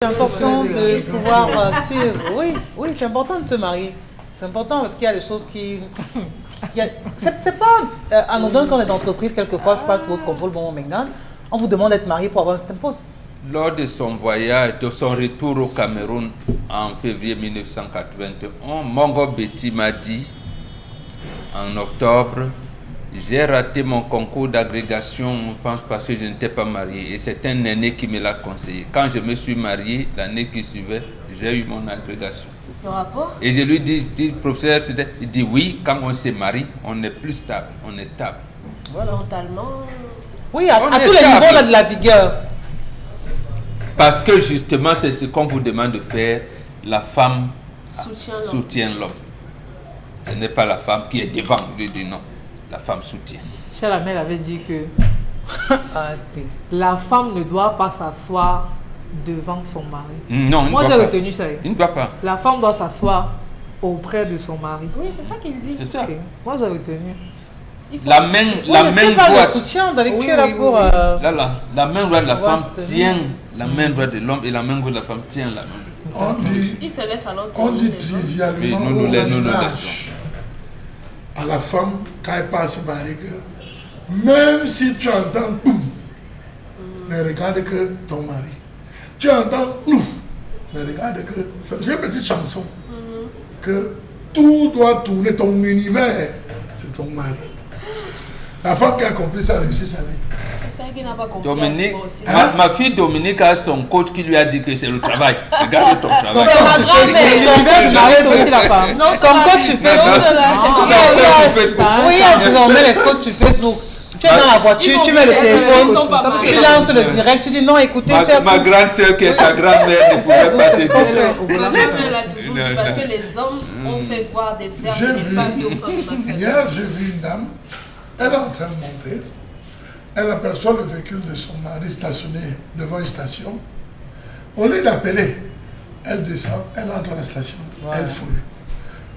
important de pouvoir suivre. Oui, oui, c'est important de se marier. C'est important parce qu'il y a des choses qui... C'est pas anodin quand on est d'entreprise, quelquefois, je parle sous votre contrôle, bon, maintenant, on vous demande d'être marié pour avoir un certain poste. Lors de son voyage, de son retour au Cameroun en février 1981, Mongo Betty m'a dit, en octobre, j'ai raté mon concours d'agrégation, je pense, parce que je n'étais pas marié. Et c'est un aîné qui me l'a conseillé. Quand je me suis marié, l'année qui suivait, j'ai eu mon agrégation. Le rapport? Et je lui dis, professeur, il dit oui, quand on se marie, on est plus stable, on est stable. Voilà. Mentalement. Oui, à tous les niveaux, on a de la vigueur. Parce que justement, c'est ce qu'on vous demande de faire. La femme soutient l'homme. Ce n'est pas la femme qui est devant. Je dis non, la femme soutient. Chalamel avait dit que la femme ne doit pas s'asseoir devant son mari. Non, moi j'ai retenu ça. Il ne doit pas. La femme doit s'asseoir auprès de son mari. Oui, c'est ça qu'il dit. C'est ça. Okay. Moi j'ai retenu. La main droite. Soutien, la main droite de la femme tient la main droite de l'homme et la main gauche de la femme tient la main. Il se laisse à l'autre. On dit trivialement nous à la femme quand elle passe se marier que même si tu entends boum, ne regarde que ton mari. Tu entends ouf, ne regarde que. C'est une petite chanson que tout doit tourner, ton univers, c'est ton mari. La femme qui a compris ça a réussi sa vie. C'est elle qui n'a pas compris. Dominique, ma fille Dominique a son coach qui lui a dit que c'est le travail. Regarde ton travail. Son coach sur Facebook. Oui, on met les coachs sur Facebook. Tu es dans la voiture, tu mets le téléphone, tu lances le direct, tu dis non, écoutez, ma grande soeur qui est ta grand-mère ne pouvait pas t'aider. Elle a toujours dit parce que les hommes ont fait voir des fermes et des femmes aux femmes. Hier, j'ai vu une dame, elle est en train de monter, elle aperçoit le véhicule de son mari stationné devant une station. Au lieu d'appeler, elle descend, elle entre à la station, elle fouille.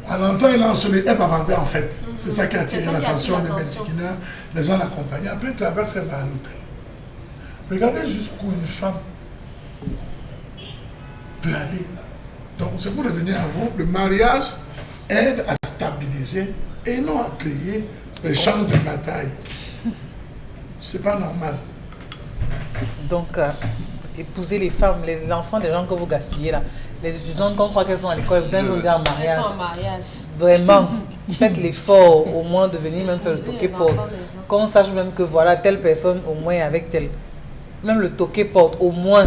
En entend, elle a sonné, elle m'a vendu en fait. C'est ça qui a attiré l'attention des Mexicains. Les gens l'accompagnent. Après, elle traverse, elle va à l'hôtel. Regardez jusqu'où une femme peut aller. Donc, c'est pour revenir à vous. Le mariage aide à stabiliser et non à créer des champs de bataille. C'est pas normal. Donc, épouser les femmes, les enfants des gens que vous gaspillez là. Les étudiantes qu'on croit qu'elles sont à l'école, elles sont en mariage. Elles sont en mariage. Vraiment, faites l'effort au moins de venir même faire le toqué porte. Qu'on sache même que voilà, telle personne au moins avec telle. Même le toqué porte au moins.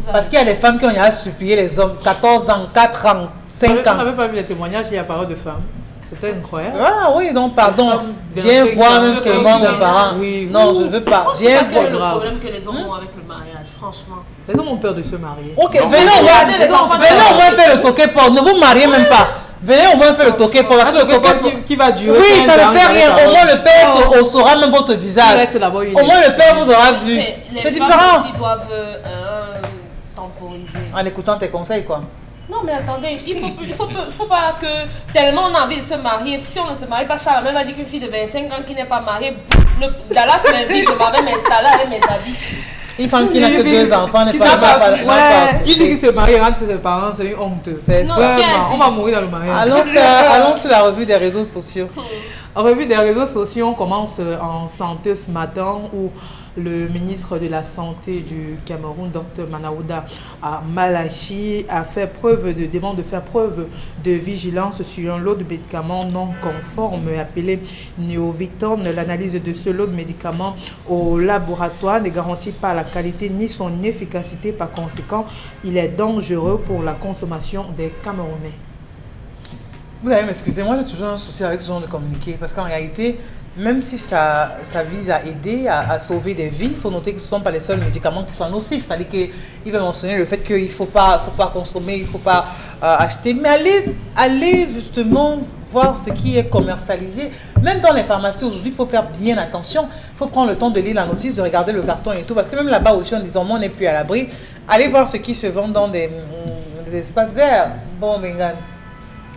Parce qu'il y a des femmes qui ont à supplier les hommes, 14 ans, 4 ans, 5 ans. On n'avait pas vu les témoignages, il y a parole de femmes. C'était incroyable. Voilà, oui, donc pardon. Viens voir même seulement mon parent. Oui, non, je ne veux pas. Viens voir. C'est le problème que les hommes ont avec le mariage, franchement. Les hommes ont peur de se marier. Ok, venez au moins faire le toqué porte. Ne vous mariez même pas. Venez au moins faire le toqué porte. Qui va durer. Oui, ça ne fait rien. Au moins le père saura même votre visage. Au moins le père vous aura vu. C'est différent. Les femmes aussi doivent temporiser. En écoutant tes conseils, quoi. Non, mais attendez, il faut pas que tellement on a envie de se marier. Si on ne se marie pas, Charles même a dit qu'une fille de 25 ans qui n'est pas mariée, Dallas m'invite, je m'avais m'installer avec mes habits. Une femme qui n'a que 2 enfants n'est pas il dit qu'il se marie, rentre chez ses parents, c'est une honte. Vraiment, on va mourir dans le mariage. Allons sur la revue des réseaux sociaux. En revue des réseaux sociaux, on commence en santé ce matin où le ministre de la Santé du Cameroun, Dr Manaouda Malachi, a fait preuve demande de faire preuve de vigilance sur un lot de médicaments non conformes appelé Néoviton. L'analyse de ce lot de médicaments au laboratoire ne garantit pas la qualité ni son efficacité. Par conséquent, il est dangereux pour la consommation des Camerounais. Vous allez m'excuser, moi j'ai toujours un souci avec ce genre de communiqué parce qu'en réalité, même si ça vise à aider, à sauver des vies, il faut noter que ce ne sont pas les seuls médicaments qui sont nocifs. C'est-à-dire qu'il va mentionner le fait qu'il ne faut pas consommer, il ne faut pas acheter, mais allez justement voir ce qui est commercialisé. Même dans les pharmacies aujourd'hui, il faut faire bien attention. Il faut prendre le temps de lire la notice, de regarder le carton et tout. Parce que même là-bas aussi, en disant, moi on n'est plus à l'abri, allez voir ce qui se vend dans des espaces verts. Bon, Bengan.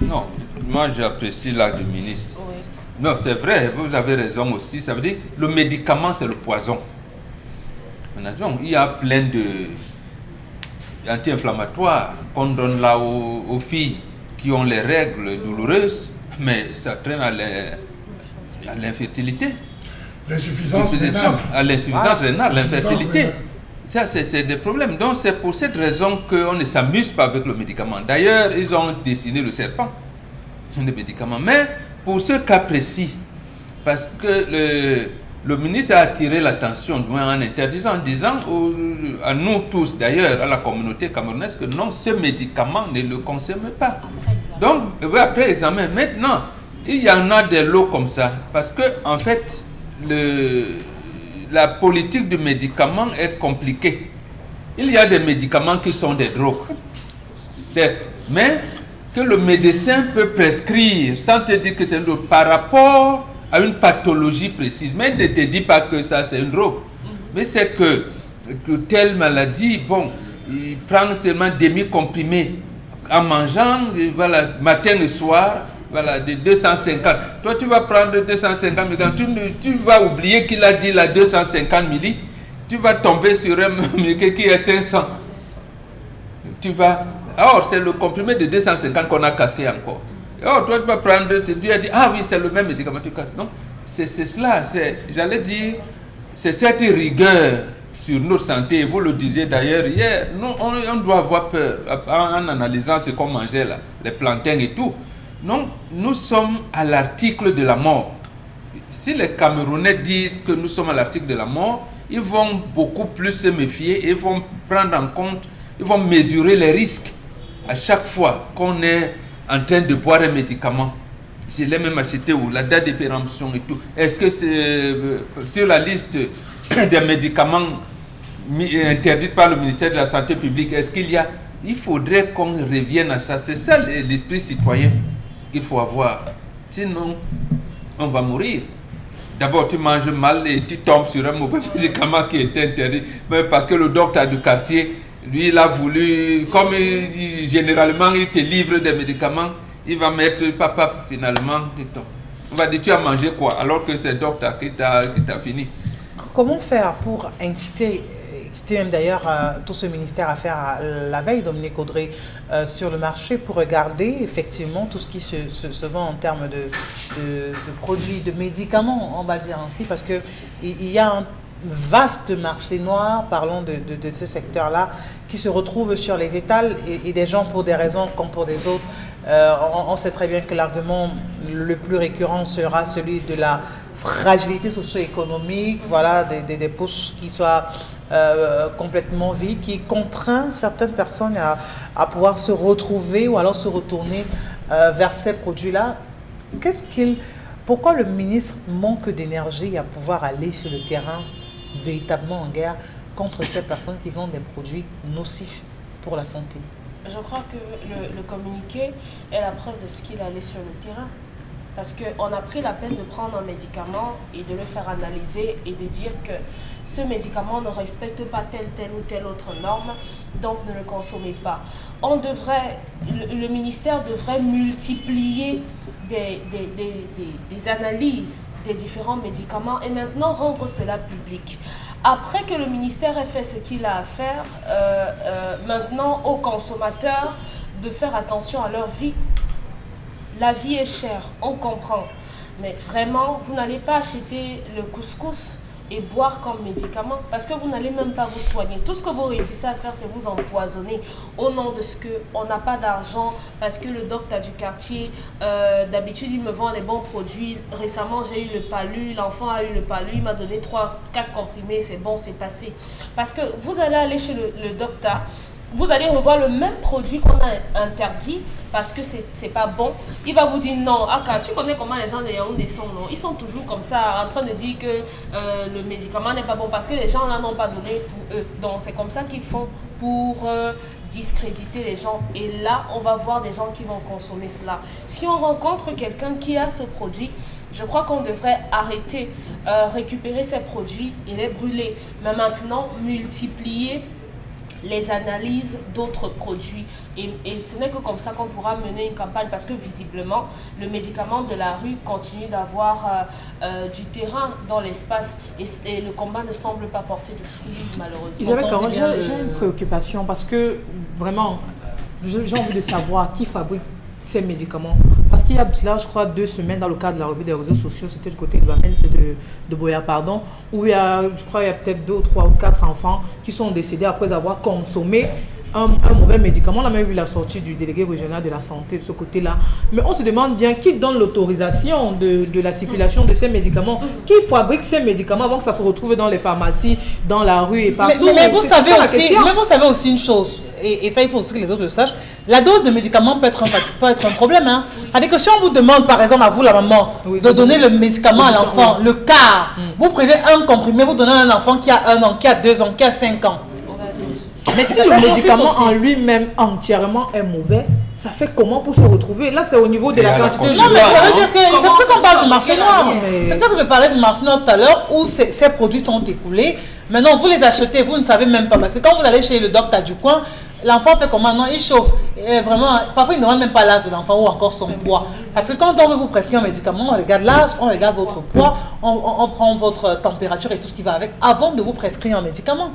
Non, moi j'apprécie l'acte du ministre. Oui. Non, c'est vrai, vous avez raison aussi. Ça veut dire que le médicament, c'est le poison. Il y a plein anti-inflammatoires qu'on donne là aux filles qui ont les règles douloureuses, mais ça traîne à l'infertilité. L'insuffisance rénale. À l'insuffisance rénale, L'insuffisance l'infertilité. rénale. Ça, c'est des problèmes. Donc, c'est pour cette raison qu'on ne s'amuse pas avec le médicament. D'ailleurs, ils ont dessiné le serpent. Ce sont des médicaments. Mais pour ce cas précis, parce que le ministre a attiré l'attention, en interdisant, en disant à nous tous, d'ailleurs, à la communauté camerounaise, que non, ce médicament ne le consomme pas. Donc, après l'examen, maintenant, il y en a des lots comme ça. Parce que, en fait, la politique du médicament est compliquée. Il y a des médicaments qui sont des drogues, certes, mais que le médecin peut prescrire sans te dire que c'est une drogue par rapport à une pathologie précise. Mais il ne te dit pas que ça c'est une drogue. Mais c'est que telle maladie, bon, il prend seulement demi-comprimé en mangeant, voilà, matin et soir. Voilà, de 250. Toi, tu vas prendre 250 mg. Tu vas oublier qu'il a dit la 250 milli. Tu vas tomber sur un médicament qui est 500. Tu vas. Or, c'est le comprimé de 250 qu'on a cassé encore. Or, toi, tu vas prendre. Tu as dit, ah oui, c'est le même médicament. Tu casses. Non, c'est cela. J'allais dire, c'est cette rigueur sur notre santé. Vous le disiez d'ailleurs hier. Nous, on doit avoir peur en analysant ce qu'on mangeait là, les plantains et tout. Non, nous sommes à l'article de la mort. Si les Camerounais disent que nous sommes à l'article de la mort, ils vont beaucoup plus se méfier et ils vont prendre en compte, ils vont mesurer les risques à chaque fois qu'on est en train de boire un médicament. Je l'ai même acheté où la date de péremption et tout. Est-ce que c'est sur la liste des médicaments interdits par le ministère de la Santé publique? Est-ce qu'il y a? Il faudrait qu'on revienne à ça. C'est ça l'esprit citoyen qu'il faut avoir. Sinon, on va mourir. D'abord, tu manges mal et tu tombes sur un mauvais médicament qui est interdit. Mais parce que le docteur du quartier, lui, il a voulu, comme généralement, il te livre des médicaments, il va mettre papa finalement. On va dire, tu as mangé quoi? Alors que c'est le docteur qui t'a fini. Comment faire pour inciter même d'ailleurs tout ce ministère à faire la veille, Dominique Audrey, sur le marché pour regarder effectivement tout ce qui se vend en termes de produits, de médicaments, on va le dire ainsi, parce qu'il y a un vaste marché noir, parlons de ce secteur-là, qui se retrouve sur les étals et des gens, pour des raisons comme pour des autres, on sait très bien que l'argument le plus récurrent sera celui de la fragilité socio-économique, voilà, des poches qui soient complètement vides, qui contraint certaines personnes à pouvoir se retrouver ou alors se retourner vers ces produits-là. Pourquoi le ministre manque d'énergie à pouvoir aller sur le terrain véritablement en guerre contre ces personnes qui vendent des produits nocifs pour la santé? Je crois que le communiqué est la preuve de ce qu'il allait sur le terrain. Parce qu'on a pris la peine de prendre un médicament et de le faire analyser et de dire que ce médicament ne respecte pas telle ou telle autre norme, donc ne le consommez pas. Le ministère devrait multiplier des analyses des différents médicaments et maintenant rendre cela public. Après que le ministère ait fait ce qu'il a à faire, maintenant aux consommateurs de faire attention à leur vie. La vie est chère, on comprend. Mais vraiment, vous n'allez pas acheter le couscous et boire comme médicament parce que vous n'allez même pas vous soigner. Tout ce que vous réussissez à faire, c'est vous empoisonner au nom de ce qu'on n'a pas d'argent parce que le docteur du quartier, d'habitude, il me vend les bons produits. Récemment, j'ai eu le palu, l'enfant a eu le palu, il m'a donné 3-4 comprimés, c'est bon, c'est passé. Parce que vous allez aller chez le docteur, vous allez revoir le même produit qu'on a interdit parce que c'est pas bon. Il va vous dire non. Aka, tu connais comment les gens de Yaoundé sont, non? Ils sont toujours comme ça, en train de dire que le médicament n'est pas bon parce que les gens là n'ont pas donné pour eux. Donc c'est comme ça qu'ils font pour discréditer les gens. Et là, on va voir des gens qui vont consommer cela. Si on rencontre quelqu'un qui a ce produit, je crois qu'on devrait arrêter, récupérer ces produits et les brûler. Mais maintenant, multiplier les analyses d'autres produits. Et ce n'est que comme ça qu'on pourra mener une campagne, parce que visiblement, le médicament de la rue continue d'avoir du terrain dans l'espace et le combat ne semble pas porter de fruits, malheureusement. Isabelle Caron, j'ai une préoccupation parce que vraiment, j'ai envie de savoir qui fabrique ces médicaments. Parce qu'il y a là, je crois, 2 semaines, dans le cadre de la revue des réseaux sociaux, c'était du côté de Boya, pardon, où il y a, je crois, il y a peut-être 2, 3 ou 4 enfants qui sont décédés après avoir consommé un mauvais médicament. On a même vu la sortie du délégué régional de la santé de ce côté-là. Mais on se demande bien qui donne l'autorisation de la circulation de ces médicaments. Qui fabrique ces médicaments avant que ça se retrouve dans les pharmacies, dans la rue et partout. Mais vous savez aussi une chose, et ça il faut aussi que les autres le sachent, la dose de médicaments peut être un problème. Hein. C'est-à-dire que si on vous demande par exemple à vous la maman de donner le médicament à l'enfant, le quart, vous prenez un comprimé, vous donnez à un enfant qui a 1 an, qui a 2 ans, qui a 5 ans. Mais si le médicament en lui-même entièrement est mauvais, ça fait comment pour se retrouver? Là, c'est au niveau de la quantité. Non, mais ça veut dire que c'est pour ça qu'on parle du marché noir. C'est pour ça que je parlais du marché noir tout à l'heure, où ces produits sont écoulés. Maintenant, vous les achetez, vous ne savez même pas. Parce que quand vous allez chez le docteur du coin, l'enfant fait comment? Non, il chauffe. Et vraiment, parfois, il ne demande même pas l'âge de l'enfant ou encore son poids. Parce que quand on veut vous prescrire un médicament, on regarde l'âge, on regarde votre poids, on prend votre température et tout ce qui va avec avant de vous prescrire un médicament.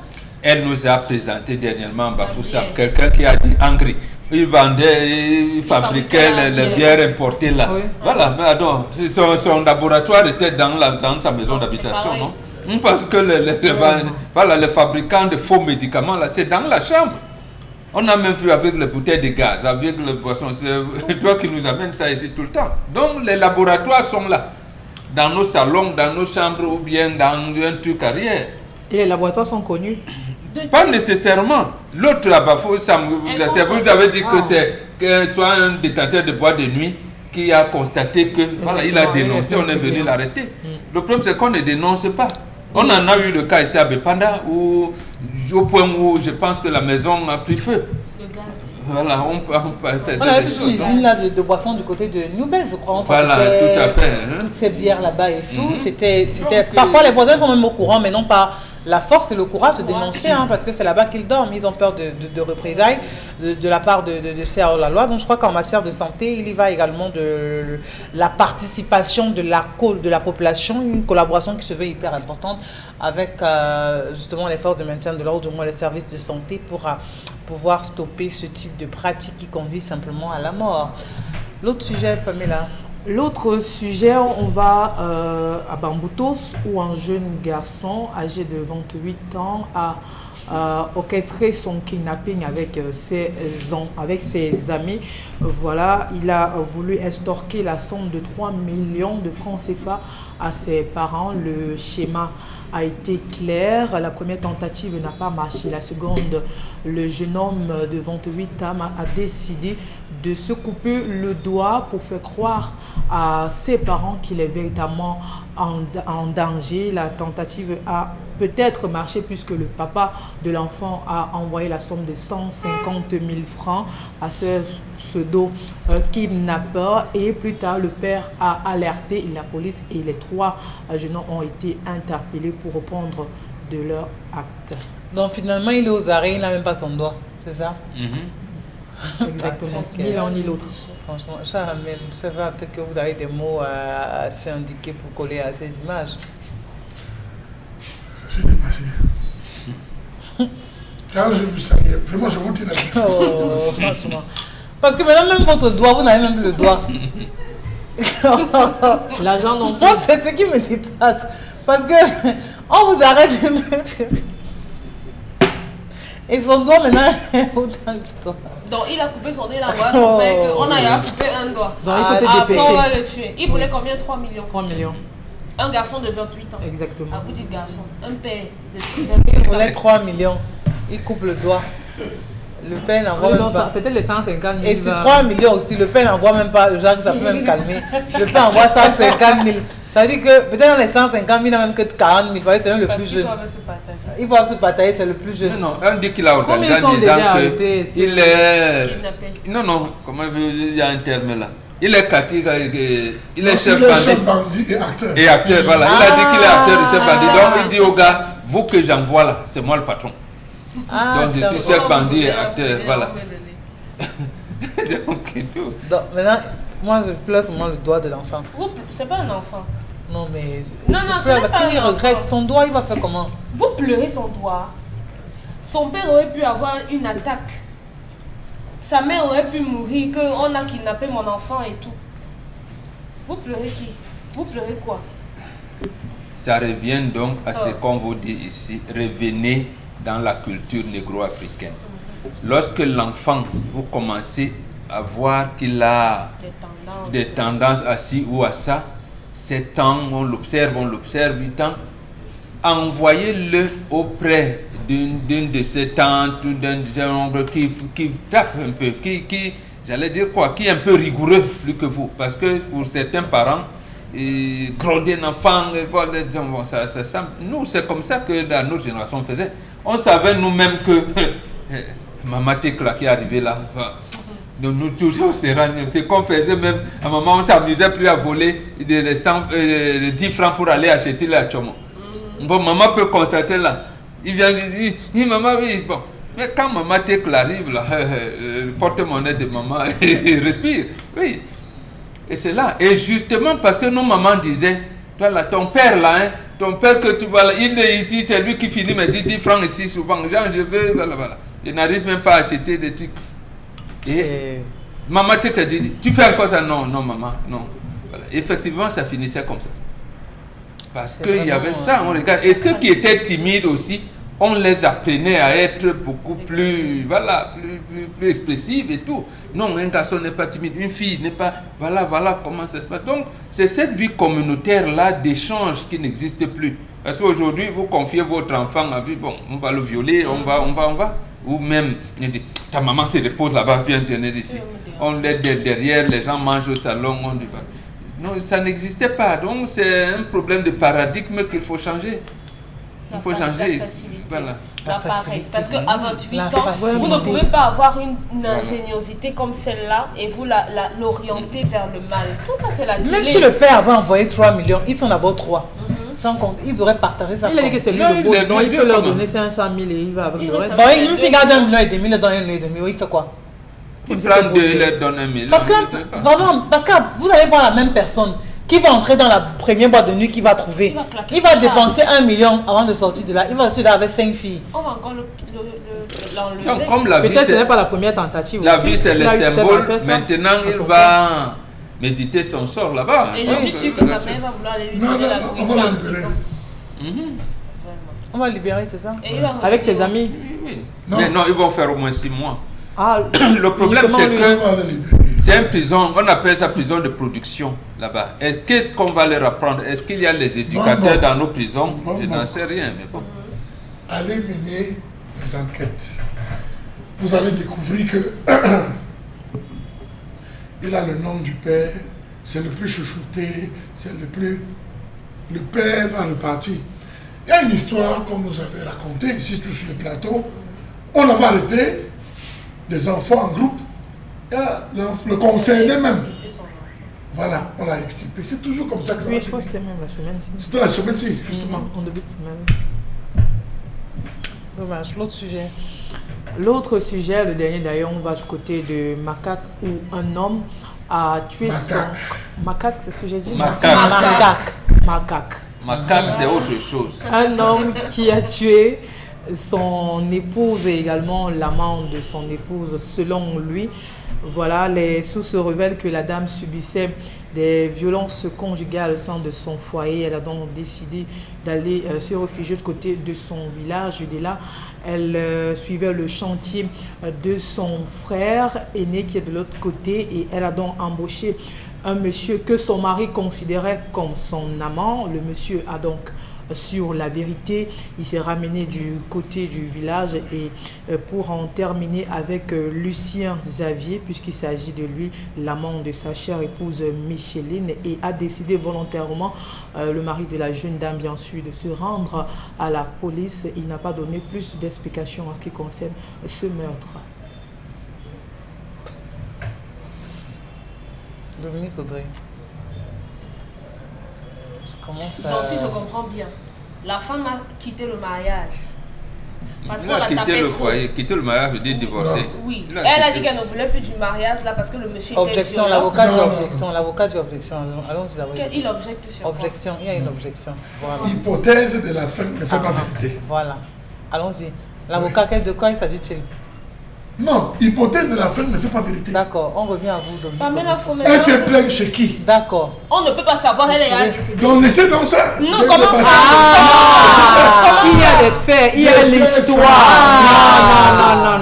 Elle nous a présenté dernièrement Bafoussam, quelqu'un qui a dit Angry. Il vendait, il fabriquait les bières importées là. Oui. Voilà, mais donc, son laboratoire était dans sa maison d'habitation, non? Parce que les fabricants de faux médicaments là, c'est dans la chambre. On a même vu avec les bouteilles de gaz, avec le poisson. C'est toi qui nous amène ça ici tout le temps. Donc les laboratoires sont là, dans nos salons, dans nos chambres ou bien dans un truc arrière. Et les laboratoires sont connus? Pas nécessairement. L'autre là-bas, vous avez dit que c'est soit un détenteur de boîte de nuit qui a constaté que voilà, il a dénoncé, on est venu l'arrêter. Le problème c'est qu'on ne dénonce pas. On en a eu le cas ici à Bepanda où, au point où je pense que la maison a pris feu. Le gaz. Voilà, on peut faire ça. On avait toute une usine là de boissons du côté de Newbel, je crois. Voilà, tout à fait. Toutes ces bières là-bas et tout. C'était parfois les voisins sont même au courant, mais non pas. La force et le courage de dénoncer, hein, parce que c'est là-bas qu'ils dorment. Ils ont peur de représailles de la part de ces hors-la-loi. Donc je crois qu'en matière de santé, il y va également de la participation de la population, une collaboration qui se veut hyper importante avec justement les forces de maintien de l'ordre, du moins les services de santé, pour pouvoir stopper ce type de pratique qui conduit simplement à la mort. L'autre sujet, Pamela. L'autre sujet, on va à Bamboutos, où un jeune garçon âgé de 28 ans a orchestré son kidnapping avec ses amis. Voilà, il a voulu extorquer la somme de 3 millions de francs CFA à ses parents. Le schéma a été clair. La première tentative n'a pas marché. La seconde, le jeune homme de 28 ans a décidé de se couper le doigt pour faire croire à ses parents qu'il est véritablement en danger. La tentative a peut-être marché puisque le papa de l'enfant a envoyé la somme de 150 000 francs à ce pseudo kidnappeur, et plus tard le père a alerté la police et les 3 jeunes hommes ont été interpellés pour répondre de leur acte. Donc finalement il est aux arrêts, il n'a même pas son doigt, c'est ça? Exactement, ni l'un ni l'autre. Franchement, Charamel, je sais pas, peut-être que vous avez des mots assez indiqués pour coller à ces images. Je suis dépassé. Quand j'ai vu ça, vraiment je vous dis la vérité. Oh, franchement. Parce que maintenant même votre doigt, vous n'avez même plus le doigt. L'argent non plus. Moi c'est ce qui me dépasse. Parce que on vous arrête et son doigt maintenant est autant d'histoire. Donc il a coupé son nez là, voilà son père, on a coupé un doigt. Donc il faut te dépêcher. Après on va le tuer. Il voulait combien? 3 millions. 3 millions. Un garçon de 28 ans. Exactement. Ah, vous dites garçon. Un père de 28 ans. Il voulait 3 millions. Il coupe le doigt. Le père n'envoie même pas. Peut-être les 150 000. Et sur 3 millions aussi, le père n'envoie même pas. Jacques, ça peut même calmer. Le père envoie 150 000. Ça veut dire que peut-être dans les 150 000, il n'a même que 40 000. C'est même le plus jeune. Ils doivent se partager, c'est le plus jeune. Non, on dit qu'il a organisé en disant qu'il est. Non, comment il y a un terme là? Il est il est chef bandit et acteur. Et acteur, voilà. Il a dit qu'il est acteur de chef bandit. Donc il dit au gars, vous que j'envoie là, c'est moi le patron. Ah, Donc, je suis chef bandit et acteur. Voilà. Donc, et tout. Donc, maintenant, moi, je pleure seulement le doigt de l'enfant. C'est pas un enfant. Non, mais... Non, tu non, pleures c'est parce pas qu'il un regrette enfant. son doigt, il va faire comment? Vous pleurez son doigt. Son père aurait pu avoir une attaque. Sa mère aurait pu mourir, qu'on a kidnappé mon enfant et tout. Vous pleurez qui? Vous pleurez quoi? Ça revient donc à ce qu'on vous dit ici. Revenez dans la culture négro-africaine. Lorsque l'enfant, vous commencez à voir qu'il a des tendances à ci ou à ça, 7 ans, on l'observe, 8 ans, envoyez-le auprès d'une de ses tantes ou d'un de ses oncles qui tape un peu, j'allais dire quoi, qui est un peu rigoureux plus que vous. Parce que pour certains parents, gronder un enfant, nous, c'est comme ça que dans notre génération on faisait. On savait nous-mêmes que maman Tekla qui est arrivée là. Nous toujours c'est qu'on faisait même à un moment on s'amusait plus à voler les 10 francs pour aller acheter la chomo. Bon, maman peut constater là, il vient lui dit maman oui bon, mais quand maman Tekla arrive là, le porte-monnaie de maman il respire, oui. Et c'est là, et justement parce que nos mamans disaient, toi là, ton père là, hein, ton père que tu vois là, il est ici, c'est lui qui finit me dit 10 francs ici souvent, genre je veux, voilà. Il n'arrive même pas à acheter des trucs. Et maman te dit, tu fais encore ça? Non, maman, non. Voilà. Effectivement, ça finissait comme ça. Parce qu'il y avait ça, on regarde. Et ceux qui étaient timides aussi, on les apprenait à être beaucoup plus, plus expressifs et tout. Non, un garçon n'est pas timide, une fille n'est pas, voilà comment ça se passe. Donc, c'est cette vie communautaire-là d'échange qui n'existe plus. Parce qu'aujourd'hui, vous confiez votre enfant à vie, bon, on va le violer, on va. Ou même, il dit, ta maman se repose là-bas, viens tenir ici. On est derrière, les gens mangent au salon, on dit, non, ça n'existait pas. Donc, c'est un problème de paradigme qu'il faut changer. Il faut changer. Voilà. La facilité. Parce qu'à 28 ans, vous ne pouvez pas avoir une ingéniosité comme celle-là et vous l'orienter vers le mal. Tout ça, c'est la télé. Même si le père avait envoyé 3 millions, ils sont d'abord 3. Sans compte, ils auraient partagé ça. Il a dit que c'est lui le boss, donc il peut leur donner 500 000 et il va avec le reste. Même s'il garde 1,5 million, il leur donne 1,5 million, il fait quoi? Il prend 2, il leur donne 1 million. Parce que, vraiment, parce que vous allez voir la même personne qui va entrer dans la première boîte de nuit qu'il va trouver. Il va dépenser 1 million avant de sortir de là. Il va sortir avec 5 filles. On va encore l'enlever. Donc, comme la vie, peut-être ce n'est pas la première tentative. La vie, c'est le symbole. Maintenant, il va méditer son sort là-bas. Et je suis sûr que sa mère va vouloir aller lui donner la nourriture en prison. On va libérer, c'est ça? Avec ses amis. Oui. Mais non, ils vont faire au moins 6 mois. Ah, le problème, c'est que c'est une prison, on appelle ça prison de production là-bas. Et qu'est-ce qu'on va leur apprendre? Est-ce qu'il y a les éducateurs dans nos prisons? Je n'en sais rien, mais bon. Allez mener des enquêtes. Vous allez découvrir que il a le nom du père, c'est le plus chouchouté, c'est le plus... Le père va repartir. Il y a une histoire qu'on nous avait racontée ici, tout sur le plateau. On avait arrêté des enfants en groupe. Il y a le concerné même. Voilà, on l'a extirpé. C'est toujours comme ça que ça va. Oui, je crois que c'était même la semaine-ci. C'était la semaine-ci, justement. En début de semaine. Dommage, l'autre sujet. L'autre sujet, le dernier d'ailleurs, on va du côté de Macaque où un homme a tué son... Macaque, c'est ce que j'ai dit? Macaque, c'est autre chose. Un homme qui a tué son épouse et également l'amant de son épouse, selon lui. Voilà, les sources révèlent que la dame subissait des violences conjugales au sein de son foyer. Elle a donc décidé d'aller se réfugier de côté de son village. De là, elle suivait le chantier de son frère aîné qui est de l'autre côté et elle a donc embauché un monsieur que son mari considérait comme son amant. Le monsieur a donc sur la vérité, il s'est ramené du côté du village et pour en terminer avec Lucien Xavier, puisqu'il s'agit de lui, l'amant de sa chère épouse Micheline, et a décidé volontairement, le mari de la jeune dame bien sûr, de se rendre à la police. Il n'a pas donné plus d'explications en ce qui concerne ce meurtre. Dominique Audrey. Donc si je comprends bien, la femme a quitté le mariage Parce Il qu'on a la quitté tapait le trop. foyer, quitté le mariage, veut dire divorcer. Oui, Il a elle a quitté- dit qu'elle ne voulait plus du mariage là parce que le monsieur Objection, était violent. l'avocat dit Non. objection. L'avocat dit objection. Allons-y d'abord. Il objecte sur quoi? Objection, il y a une objection. Voilà. L'hypothèse de la fin ne fait pas vérité. Voilà. Allons-y. L'avocat, de quoi il s'agit-il? Non, hypothèse de la fin ne fait pas vérité. D'accord, on revient à vous, Dominique. Pamela, faut Elle se plaint chez qui? D'accord. On ne peut pas savoir, elle est décédée. Donc laissez donc ça. Non, Dès comment le ça? passé. Il y a des faits, il y a Laissez l'histoire.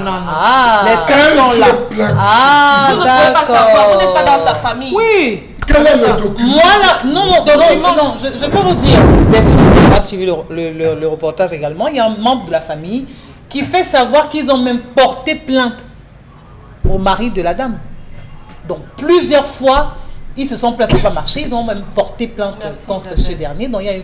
Non. Ah, Les faits Elle sont se là. plaint. ah Vous ne pouvez pas savoir, vous n'êtes pas dans sa d'accord. famille. Oui. Quel est le document? Moi, là, non, je peux vous dire, des sources qui ont suivi le reportage également, il y a un membre de la famille qui fait savoir qu'ils ont même porté plainte au mari de la dame. Donc, plusieurs fois, ils se sont placés pas marché, ils ont même porté plainte Merci, contre Isabelle. ce dernier. Donc, il y a eu,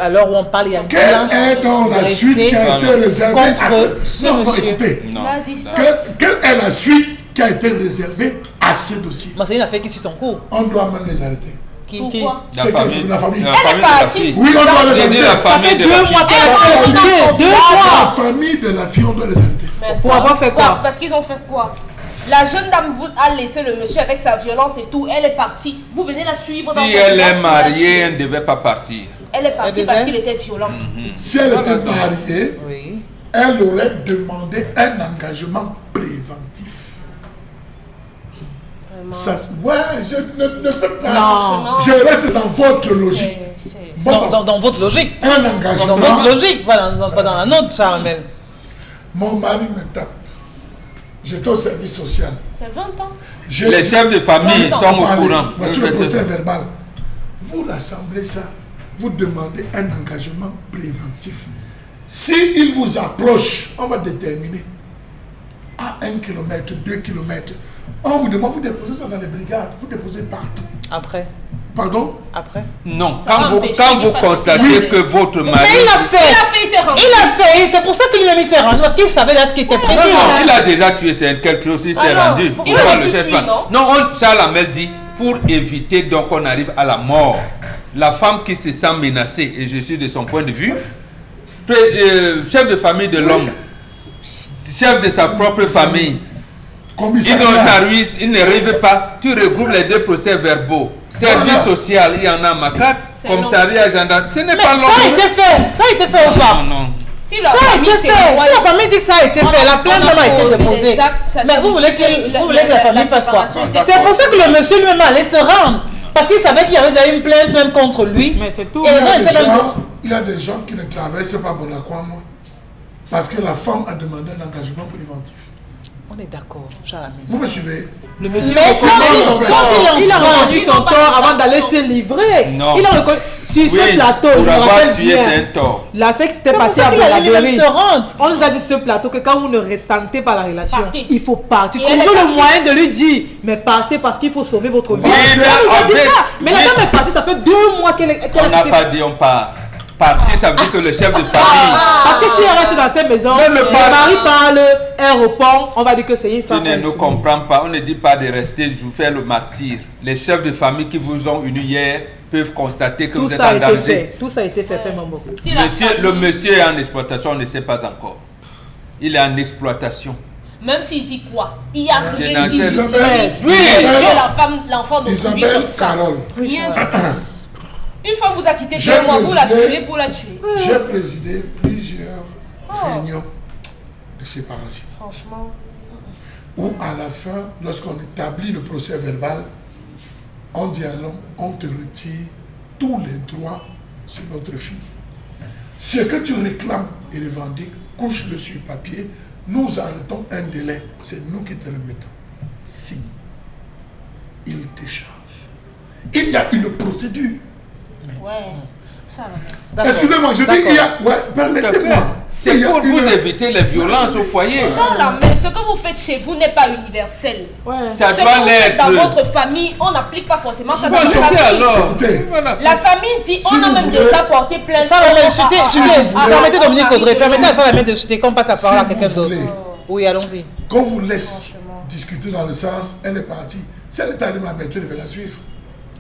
à l'heure où on parle, il y a une Quelle plainte est donc la suite qui a été dressée réservée à contre ce... ce Non, non, monsieur. écoutez. Non. La distance. Quelle est la suite qui a été réservée à ce dossier? Moi, c'est une affaire qui suit son cours. On doit même les arrêter. Pourquoi? La C'est famille. que la famille. La Elle est famille de la partie. fille. Oui, on doit les J'ai dit la arrêter. Ça famille fait de 2 la mois fille. qu'elle a Elle été est quittée. dans son 2 village. mois. La famille de la fille, on doit les arrêter. Mais Pour ça, avoir fait quoi? Parce qu'ils ont fait quoi? La jeune dame a laissé le monsieur avec sa violence et tout. Elle est partie. Vous venez la suivre dans son Si elle village est pour la mariée, tuer. elle ne devait pas partir. Elle est partie Elle parce devait? qu'il était violent. Si elle était mariée, Oui. elle aurait demandé un engagement préventif. Vraiment. Ça, ouais, je ne fais pas. Non. Je reste dans votre logique. C'est- Bon, Dans votre logique. un Dans engagement. votre logique, voilà, pas dans la nôtre, Charles Mel. Mon mari me tape. J'étais au service social. C'est 20 ans. Les chefs de famille Attends, sont au Parlez. courant. Voici le procès verbal. Vous rassemblez ça. Vous demandez un engagement préventif. Si il vous approche, on va déterminer à 1 km, 2 km. On vous demande, vous déposez ça dans les brigades, vous déposez partout. Après. Pardon? Après. Non, Ça va quand vous empêcher qu'il fasse constatez ce que votre mari... Mais il a fait. Il a fait, il s'est rendu. Il a fait. C'est pour ça que lui-même il s'est rendu. Parce qu'il savait là ce qui était prévu. Non, non, il a déjà tué, c'est quelque chose, il s'est Alors, rendu. il Pourquoi aurait le pu chef fuir, pas? non? Non, Charles Amel dit, pour éviter donc qu'on arrive à la mort, la femme qui se sent menacée, et je suis de son point de vue, chef de famille de l'homme, chef de sa propre famille, il n'arrive pas, tu regroupes les deux procès verbaux, service social, il y en a macaque, C'est commissariat, gendarme, ce n'est Mais pas ça a long. été fait. Ça a été fait ou pas? Non, non. Si la Ça a famille été fait. témoigne- Si la famille dit que ça a été fait, la plainte même a été déposée. Exact, ça Mais vous voulez signifie que la famille fasse quoi? séparation était- C'est pour ça que le monsieur lui-même allait se rendre. Parce qu'il savait qu'il y avait déjà une plainte même contre lui. Mais c'est tout. Et les gens étaient même. Il y a des gens qui ne travaillent pas bon à quoi, moi. Parce que la femme a demandé un engagement préventif. On est d'accord, Charles Amel. Vous me suivez? Le monsieur Mais reconnaît quand son il- tort. quand Il a il est reconnu enfant, son il n'a tort pas avant d'aller d'intention. se livrer. Non. Il a reconnu. Sur ce Oui, plateau, je pour me avoir rappelle tué, c'est un bien. tort. L'affaire qui s'était C'est pour passée ça à qu'il allait lui-même Blaberry. se rendre. On nous a dit sur ce plateau que quand vous ne ressentez pas la relation, Partez. il faut partir. Et elle est Trouvez le partie. moyen de lui dire, mais partez parce qu'il faut sauver votre vie. Oui, On mais nous a dit avec- ça. Mais la oui. dame est partie, ça fait 2 mois qu'elle On n'a a quitté. pas dit on part. Partir, ça veut dire que le chef de famille... Parce que si elle reste dans cette maison, Même le le mari- mari parle, elle répond, on va dire que c'est une Tu femme. ne nous comprends pas. On ne dit pas de rester, je vous fais le martyr. Les chefs de famille qui vous ont unis hier peuvent constater que Tout vous êtes ça a en été danger. fait. Tout ça a été fait, Père Mambo. Si la Le famille- monsieur est en exploitation, on ne sait pas encore. Il est en exploitation. Même s'il dit quoi, il n'y a rien n'en qui sais- justifie. Isabelle, Oui, Isabelle, tuer la femme, l'enfant d'autrui Isabelle comme ça. Carole. Rien. Une femme vous a quitté J'ai 2 mois, vous la présidé- suivez pour la tuer. J'ai présidé plusieurs réunions de séparation. Franchement, Où à la fin, lorsqu'on établit le procès verbal, on dit à l'homme, on te retire tous les droits sur notre fille. Ce que tu réclames et revendiques, couche-le sur papier, nous arrêtons un délai, c'est nous qui te remettons. Si il t'échange, il y a une procédure. ouais. Ça va. D'accord. Excusez-moi, je dis, il y a... Ouais, permettez-moi. C'est Il y a pour vous une- éviter les violences au foyer. Charles, mais ce que vous faites chez vous n'est pas universel. Ouais. Ça Ce que doit vous faites dans l'être. votre famille, on n'applique pas forcément ça dans Bon, votre c'est famille. alors. Écoutez, Voilà. La famille dit, Si on a vous même voulez- déjà porté plainte. Charles Amel, Ah, permettez Dominique Audrey, ah, permettez à Charles Amel de chuter, qu'on passe la parole à Si quelqu'un vous d'autre. voulez. Oui, allons-y. qu'on vous laisse discuter dans le sens, elle est partie. Si elle est allée ma méthode, je vais la suivre.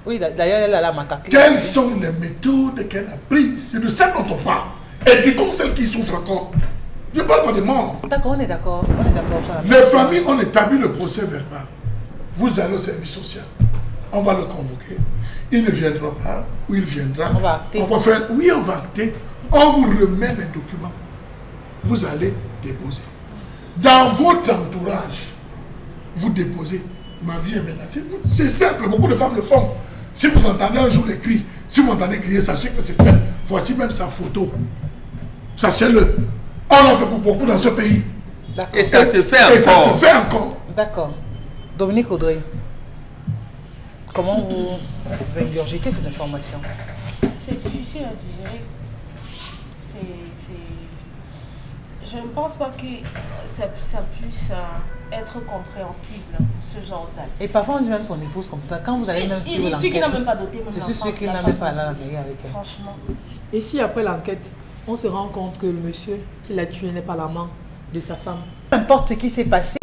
Oui, d'ailleurs, elle a la macaque. Quelles sont les méthodes qu'elle a prises? C'est de ça dont on parle. Éduquons celles qui souffrent encore. Je ne parle pas de mort. D'accord, on est d'accord. On est d'accord. Les familles ont établi le procès verbal. Vous allez au service social. On va le convoquer. Il ne viendra pas, ou il viendra. On va acter. On va faire, oui, on va acter. On vous remet les documents. Vous allez déposer. Dans votre entourage, vous déposez. Ma vie est menacée. C'est simple, beaucoup de femmes le font. Si vous entendez un jour les cris, si vous entendez crier, sachez que c'est elle. Voici même sa photo. Sachez-le. On l'a fait pour beaucoup dans ce pays. Et ça se fait encore. Et ça se fait encore. D'accord. Dominique Audrey, comment vous ingurgitez cette information? C'est difficile à digérer. Je ne pense pas que ça puisse être compréhensible, ce genre d'acte. Et parfois on dit même son épouse comme ça. Quand vous allez même suivre l'enquête. Celui qui n'a même pas doté Je suis sûr qu'il n'a même pas la mairie avec elle. Franchement. Et si après l'enquête, on se rend compte que le monsieur qui l'a tué n'est pas l'amant de sa femme? Peu importe ce qui s'est passé.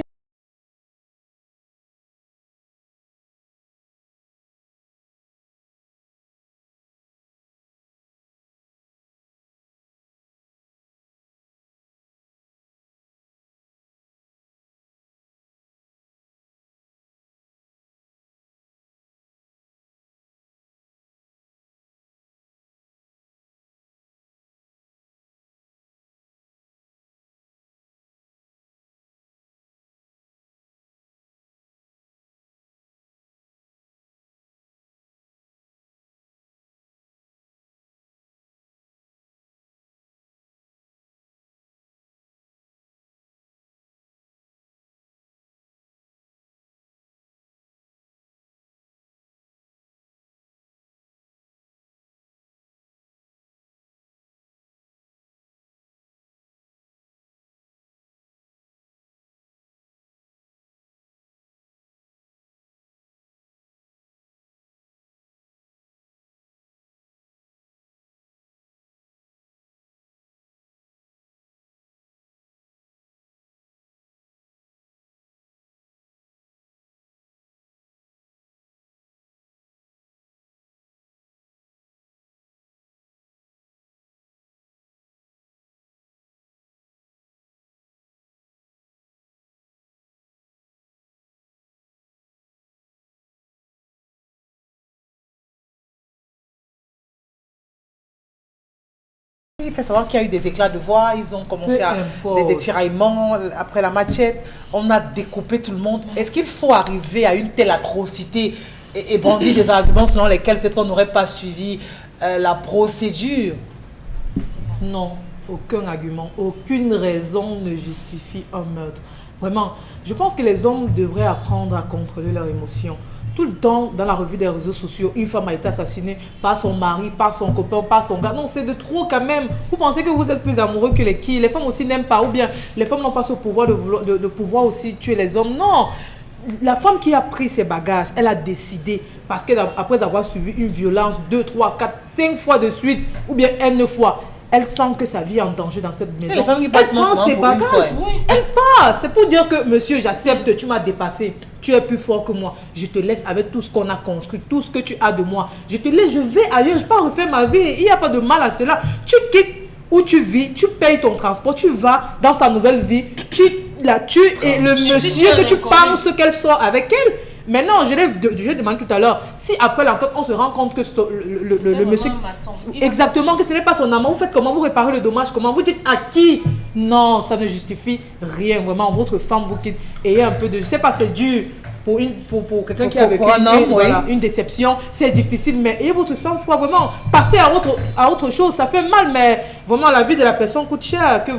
Il fait savoir qu'il y a eu des éclats de voix, ils ont commencé à des tiraillements après la machette, on a découpé tout le monde. Est-ce qu'il faut arriver à une telle atrocité et brandir des arguments selon lesquels peut-être on n'aurait pas suivi la procédure? Non, aucun argument, aucune raison ne justifie un meurtre. Vraiment, je pense que les hommes devraient apprendre à contrôler leurs émotions. Tout le temps, dans la revue des réseaux sociaux, une femme a été assassinée par son mari, par son copain, par son gars. Non, c'est de trop quand même. Vous pensez que vous êtes plus amoureux que les qui? Les femmes aussi n'aiment pas. Ou bien les femmes n'ont pas ce pouvoir de pouvoir aussi tuer les hommes. Non. La femme qui a pris ses bagages, elle a décidé, parce qu'après avoir subi une violence 2, 3, 4, 5 fois de suite, ou bien N fois, elle sent que sa vie est en danger dans cette maison. Elle prend ses bagages. Elle part. C'est pour dire que, monsieur, j'accepte, tu m'as dépassé. Tu es plus fort que moi. Je te laisse avec tout ce qu'on a construit, tout ce que tu as de moi. Je te laisse, je vais ailleurs, je ne vais pas refaire ma vie. Il n'y a pas de mal à cela. Tu quittes où tu vis, tu payes ton transport, tu vas dans sa nouvelle vie, tu la tues et le monsieur que tu penses qu'elle sort avec elle. Maintenant, je demande tout à l'heure, si après l'enquête, on se rend compte que le monsieur... Exactement, que ce n'est pas son amant. Vous faites comment? Vous réparez le dommage? Comment? Vous dites à qui? Non, ça ne justifie rien. Vraiment, votre femme vous quitte. Ayez un peu de... Je ne sais pas, c'est dur pour quelqu'un qui a vécu une déception. C'est difficile, mais ayez votre sang-froid. Vraiment, passez à autre chose. Ça fait mal, mais vraiment, la vie de la personne coûte cher que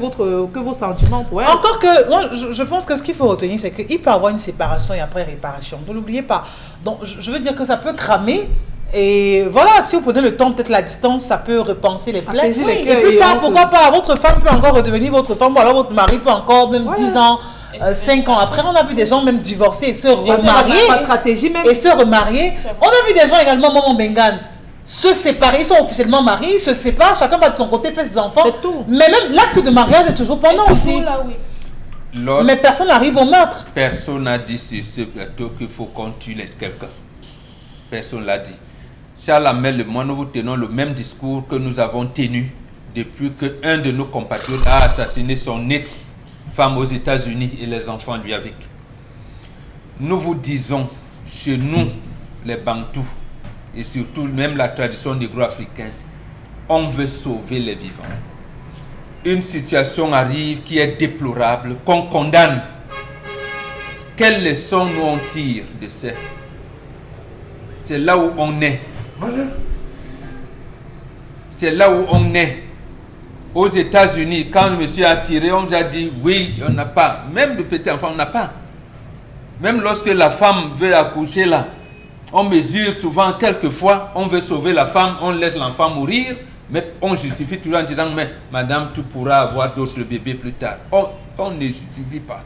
vos sentiments pour elle. Encore que, moi, je pense que ce qu'il faut retenir, c'est qu'il peut y avoir une séparation et après réparation. Ne l'oubliez pas. Donc, je veux dire que ça peut cramer. Et voilà, si vous prenez le temps, peut-être la distance, ça peut repenser les plaies. Et plus tard, pourquoi pas, votre femme peut encore redevenir votre femme, ou alors votre mari peut encore, même 10 ans, 5 ans après. On a vu des gens même divorcer et se remarier. Et se remarier. On a vu des gens également, Maman Bengane, se séparer, ils sont officiellement mariés, ils se séparent, chacun va de son côté, fait ses enfants. C'est tout. Mais même l'acte de mariage est toujours pendant aussi. Là, oui. Mais personne n'arrive au meurtre. Personne n'a dit sur ce plateau qu'il faut qu'on tue quelqu'un. Personne l'a dit. Charles Hamel et moi, nous vous tenons le même discours que nous avons tenu depuis qu'un de nos compatriotes a assassiné son ex-femme aux États-Unis et les enfants lui avec. Nous vous disons, chez nous, les Bantous, et surtout même la tradition négro-africaine, on veut sauver les vivants. Une situation arrive qui est déplorable, qu'on condamne. Quelles leçons nous on tire de ça? C'est là où on est. Voilà. C'est là où on est. Aux États-Unis, quand le monsieur a tiré, on nous a dit oui, on n'a pas. Même de petits enfants, on n'a pas. Même lorsque la femme veut accoucher là, on mesure souvent, quelquefois, on veut sauver la femme, on laisse l'enfant mourir, mais on justifie toujours en disant mais madame, tu pourras avoir d'autres bébés plus tard. On ne justifie pas.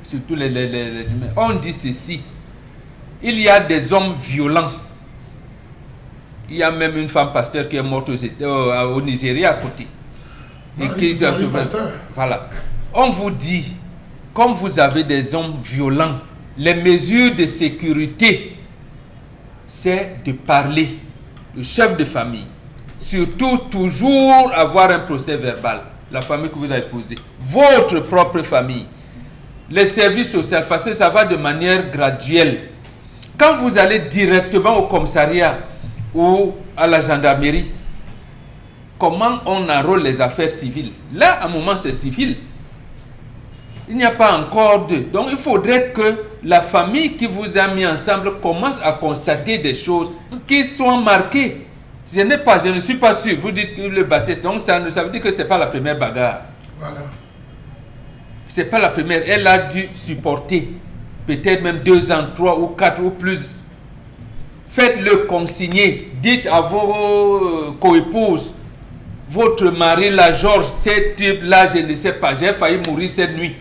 Surtout les humains. On dit ceci. Il y a des hommes violents. Il y a même une femme pasteur qui est morte au Nigeria à côté. Et qui, voilà. On vous dit, comme vous avez des hommes violents, les mesures de sécurité, c'est de parler. Le chef de famille, surtout toujours avoir un procès verbal. La famille que vous avez épousée, votre propre famille, les services sociaux, parce que ça va de manière graduelle. Quand vous allez directement au commissariat ou à la gendarmerie, comment on enrôle les affaires civiles? Là, à un moment, c'est civil. Il n'y a pas encore de... Donc, il faudrait que la famille qui vous a mis ensemble commence à constater des choses qui sont marquées. Je ne suis pas sûr. Vous dites que le baptême, donc ça veut dire que ce n'est pas la première bagarre. Voilà. Ce n'est pas la première. Elle a dû supporter peut-être même 2 ans, 3 ou 4 ou plus. Faites-le consigner. Dites à vos coépouses, votre mari, la Georges, ce type-là, je ne sais pas, j'ai failli mourir cette nuit.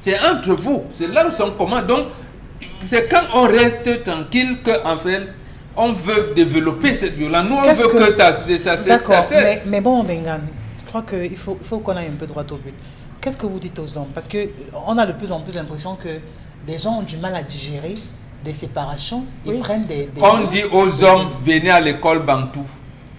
C'est entre vous. C'est là où sont communs. Donc, c'est quand on reste tranquille qu'en fait, on veut développer cette violence. Nous, on veut que ça cesse. D'accord, mais bon, Bengan, je crois qu'il faut qu'on aille un peu droit au but. Qu'est-ce que vous dites aux hommes? Parce qu'on a de plus en plus l'impression que les gens ont du mal à digérer des séparations. Ils prennent des on dit aux hommes, venez à l'école Bantou.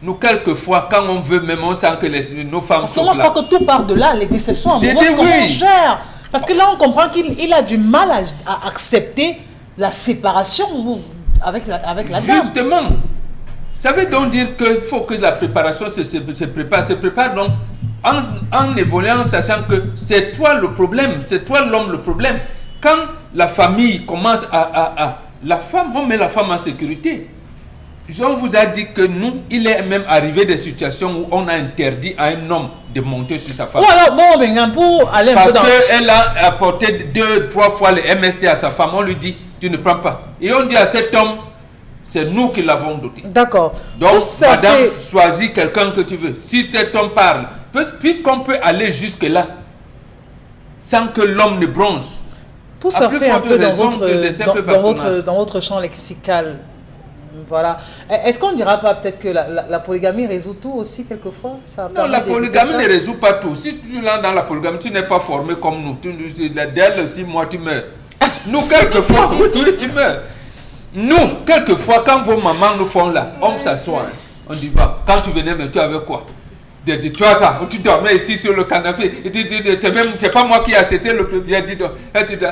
Nous, quelquefois, quand on veut, même on sent que nos femmes sont là. Parce que moi, je crois que tout part de là, les déceptions amoureuses, comment on gère. Parce que là, on comprend qu'il a du mal à accepter la séparation avec la dame. Justement. Ça veut donc dire qu'il faut que la préparation se prépare donc en évoluant, sachant que c'est toi le problème, c'est toi l'homme le problème. Quand la famille commence la femme, on met la femme en sécurité. On vous a dit que nous, il est même arrivé des situations où on a interdit à un homme de monter sur sa femme. Voilà, bon, ben, pour aller un peu dans... Parce qu'elle a apporté 2-3 fois le MST à sa femme, on lui dit, tu ne prends pas. Et on dit à cet homme, c'est nous qui l'avons doté. D'accord. Donc, madame, choisis quelqu'un que tu veux. Si cet homme parle, puisqu'on peut aller jusque-là, sans que l'homme ne bronze. Pour surfer un peu dans votre champ lexical, voilà. Est-ce qu'on ne dira pas peut-être que la polygamie résout tout aussi quelquefois? Non, la polygamie ne résout pas tout. Si tu es dans la polygamie, tu n'es pas formé comme nous. Dès le 6 mois, tu meurs. Nous, quelquefois, oui, tu meurs. Nous, quelquefois, quand vos mamans nous font là, on s'assoit. On dit, bah, quand tu venais, mais tu avais quoi? Toi, ça, tu dormais ici sur le canapé. C'est pas moi qui ai acheté le premier.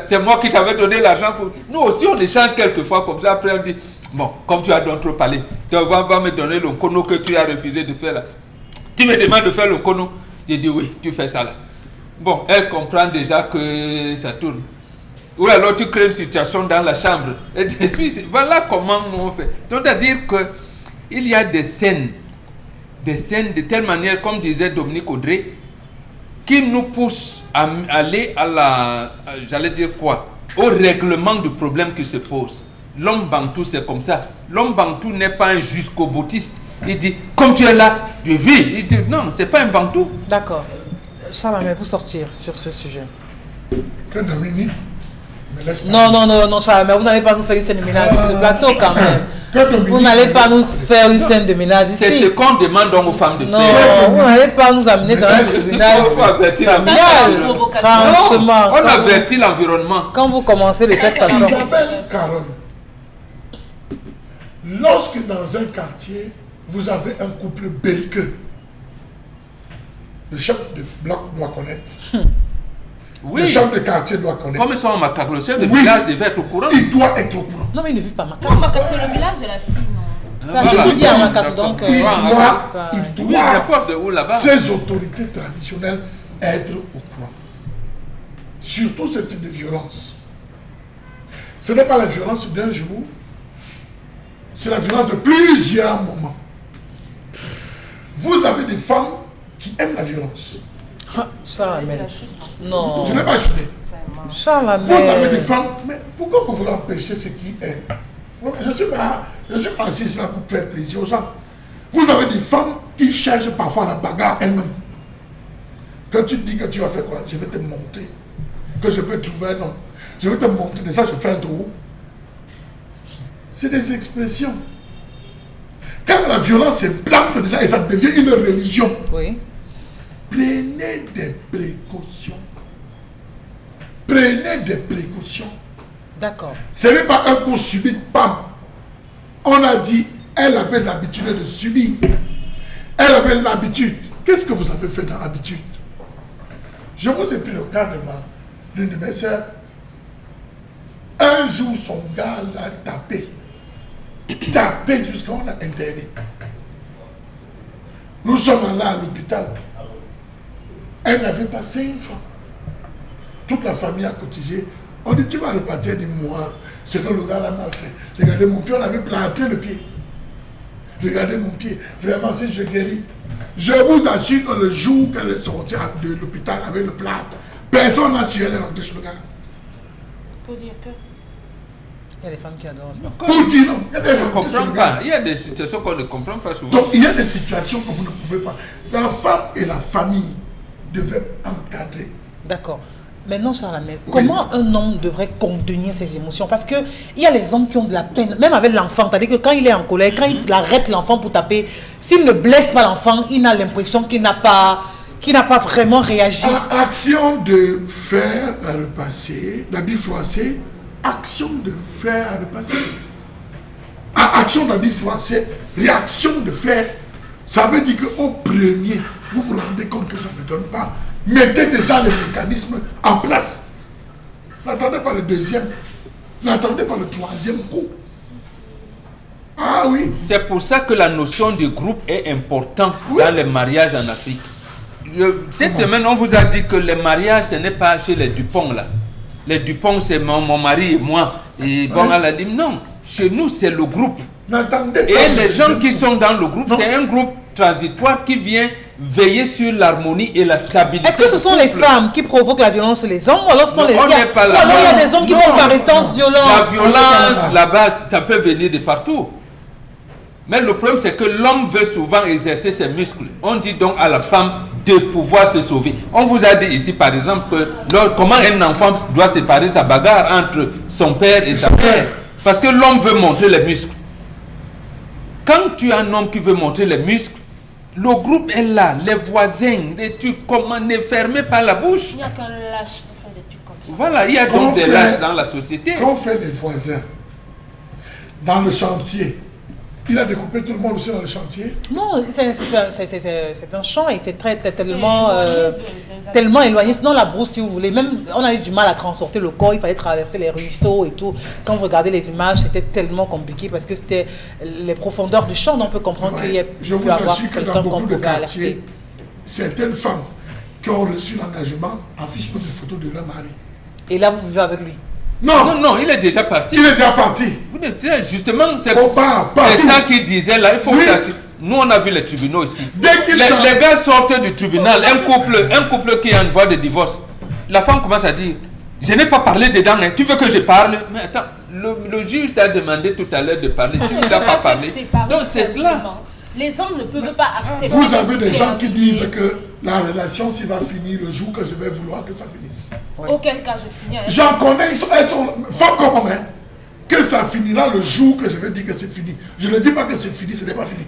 C'est moi qui t'avais donné l'argent pour. Nous aussi, on échange quelquefois comme ça. Après, on dit, bon, comme tu as donc trop parlé, tu vas me donner le kono que tu as refusé de faire là. Tu me demandes de faire le kono. J'ai dit, oui, tu fais ça là. Bon, elle comprend déjà que ça tourne. Ou alors tu crées une situation dans la chambre. Et voilà comment nous on fait. Donc, c'est-à-dire qu'il y a des scènes de telle manière, comme disait Dominique Audrey, qui nous poussent à aller j'allais dire quoi, au règlement du problème qui se pose. L'homme bantou, c'est comme ça. L'homme bantou n'est pas un jusqu'au-boutiste. Il dit, comme tu es là, tu vis. Il dit, non, c'est pas un bantou. D'accord. Charles, pour sortir sur ce sujet. Que Dominique me laisse non, Charles, mais vous n'allez pas nous faire une scène de ménage sur ce plateau quand même. Vous n'allez pas nous faire une scène de ménage ici. C'est ce qu'on demande donc aux femmes de faire. Non, vous n'allez pas nous amener dans un tribunal familial. Franchement. On avertit l'environnement. Quand vous commencez de cette façon. Isabelle Caron, lorsque dans un quartier, vous avez un couple belliqueux, Le chef de bloc doit connaître. Oui. Le chef de quartier doit connaître. Comme ils sont en macaque, le chef de Oui. village devait être au courant. Il doit être au courant. Non, mais il ne vit pas ma Non, c'est le village de la fille, non. Ça, je vis à Macaque, d'accord. donc... Il Oui, doit, n'importe où là-bas. ces autorités traditionnelles être au courant. Surtout ce type de violence. Ce n'est pas la violence d'un jour, c'est la violence de plusieurs moments. Vous avez des femmes qui aiment la violence. Charles La Amel. chute. Non. Je n'ai pas chuté. Vraiment. Charles Amel. Vous avez des femmes, mais pourquoi vous voulez empêcher ce qui est? Je ne suis pas assis là pour faire plaisir aux gens. Vous avez des femmes qui cherchent parfois la bagarre elles-mêmes. Quand tu te dis que tu vas faire quoi? Je vais te monter. Que je peux trouver un homme. Je vais te montrer. De ça, je fais un trou. C'est des expressions. Quand la violence est plante déjà et ça devient une religion, Oui. prenez des précautions. Prenez des précautions. D'accord. Ce n'est pas un coup subit, pam. On a dit, elle avait l'habitude de subir. Elle avait l'habitude. Qu'est-ce que vous avez fait dans l'habitude? Je vous ai pris le cas de l'une de mes sœurs. Un jour, son gars l'a tapé. Tapé jusqu'à on l'a interné. Nous sommes allés à l'hôpital. Elle n'avait pas 5 francs. Toute la famille a cotisé. On dit, tu vas repartir, dis-moi, ce que le gars là m'a fait. Regardez mon pied, on avait planté le pied. Regardez mon pied. Vraiment, si je guéris. Je vous assure que le jour qu'elle est sortie de l'hôpital avec le plâtre, personne n'a su, elle est rentrée chez le gars. Pour dire que. Il y a des femmes qui adorent ça. Pour dire non, elle est Je ne rentrée chez comprends le pas. gars. Il y a des situations qu'on ne comprend pas souvent. Donc, il y a des situations que vous ne pouvez pas. La femme et la famille devraient encadrer. D'accord. Maintenant, Charles Amel, Oui. comment un homme devrait contenir ses émotions? Parce qu'il y a les hommes qui ont de la peine, même avec l'enfant. C'est-à-dire que quand il est en colère, quand il arrête l'enfant pour taper, s'il ne blesse pas l'enfant, il a l'impression qu'il n'a pas vraiment réagi. À action de faire à repasser, l'habit froissé, action de faire à repasser. À action d'habit froissé, réaction de faire. Ça veut dire qu'au premier, vous vous rendez compte que ça ne donne pas. Mettez déjà les mécanismes en place. N'attendez pas le deuxième. N'attendez pas le troisième coup. Ah oui. C'est pour ça que la notion de groupe est importante Oui. dans les mariages en Afrique. Cette semaine, on vous a dit que les mariages, ce n'est pas chez les Dupont là. Les Dupont, c'est mon mari et moi. Et bon, Oui. elle a dit non. Chez nous, c'est le groupe. N'attendez pas. Et le les gens deuxième qui coup. sont dans le groupe, Non. c'est un groupe transitoire qui vient veiller sur l'harmonie et la stabilité. Est-ce que ce du sont les couple. femmes qui provoquent la violence sur les hommes ou alors ce sont Non, les on il y a- n'est pas là. ou alors il y a Non, des hommes qui non, sont par essence La violents? violence là-bas, ça peut venir de partout. Mais le problème, c'est que l'homme veut souvent exercer ses muscles. On dit donc à la femme de pouvoir se sauver. On vous a dit ici, par exemple, que comment un enfant doit séparer sa bagarre entre son père et sa mère. Parce que l'homme veut montrer les muscles. Quand tu as un homme qui veut montrer les muscles, le groupe est là, les voisins, les trucs, comment ne fermez pas la bouche. Il n'y a qu'un lâche pour faire des trucs comme ça. Voilà, il y a Qu'on donc des fait- lâches dans la société. Qu'ont fait les voisins dans le chantier? Il a découpé tout le monde aussi dans le chantier. Non, c'est un champ et c'est tellement, C'est tellement éloigné. Sinon, la brousse, si vous voulez, même on a eu du mal à transporter le corps, il fallait traverser les ruisseaux et tout. Quand vous regardez les images, c'était tellement compliqué parce que c'était les profondeurs du champ. Donc, on peut comprendre qu'il y a Je vous pu avoir assure que quelqu'un dans qu'on beaucoup de pouvait quartiers, alerter. certaines femmes qui ont reçu l'engagement affichent des photos de leur mari. Et là, vous vivez avec lui. Non, Non, non, il est déjà parti. il est déjà parti. Vous ne dites- justement, c'est Au bar, c'est partout. ça qu'il disait là. Il faut Oui. s'assurer. Nous, on a vu les tribunaux aussi. Dès qu'il Les sort- gars sortent du tribunal, un couple qui est en voie de divorce. La femme commence à dire, je n'ai pas parlé dedans, hein. Tu veux que je parle? Mais attends, le juge t'a demandé tout à l'heure de parler, tu ne l'as pas parlé. Donc c'est cela. Les hommes ne peuvent pas accepter. Vous avez des gens qui sécurité. disent que la relation, s'il va finir le jour que je vais vouloir que ça finisse. Auquel cas je finis avec. J'en connais, elles sont femmes comme moi, hein, que ça finira le jour que je vais dire que c'est fini. Je ne dis pas que c'est fini, ce n'est pas fini.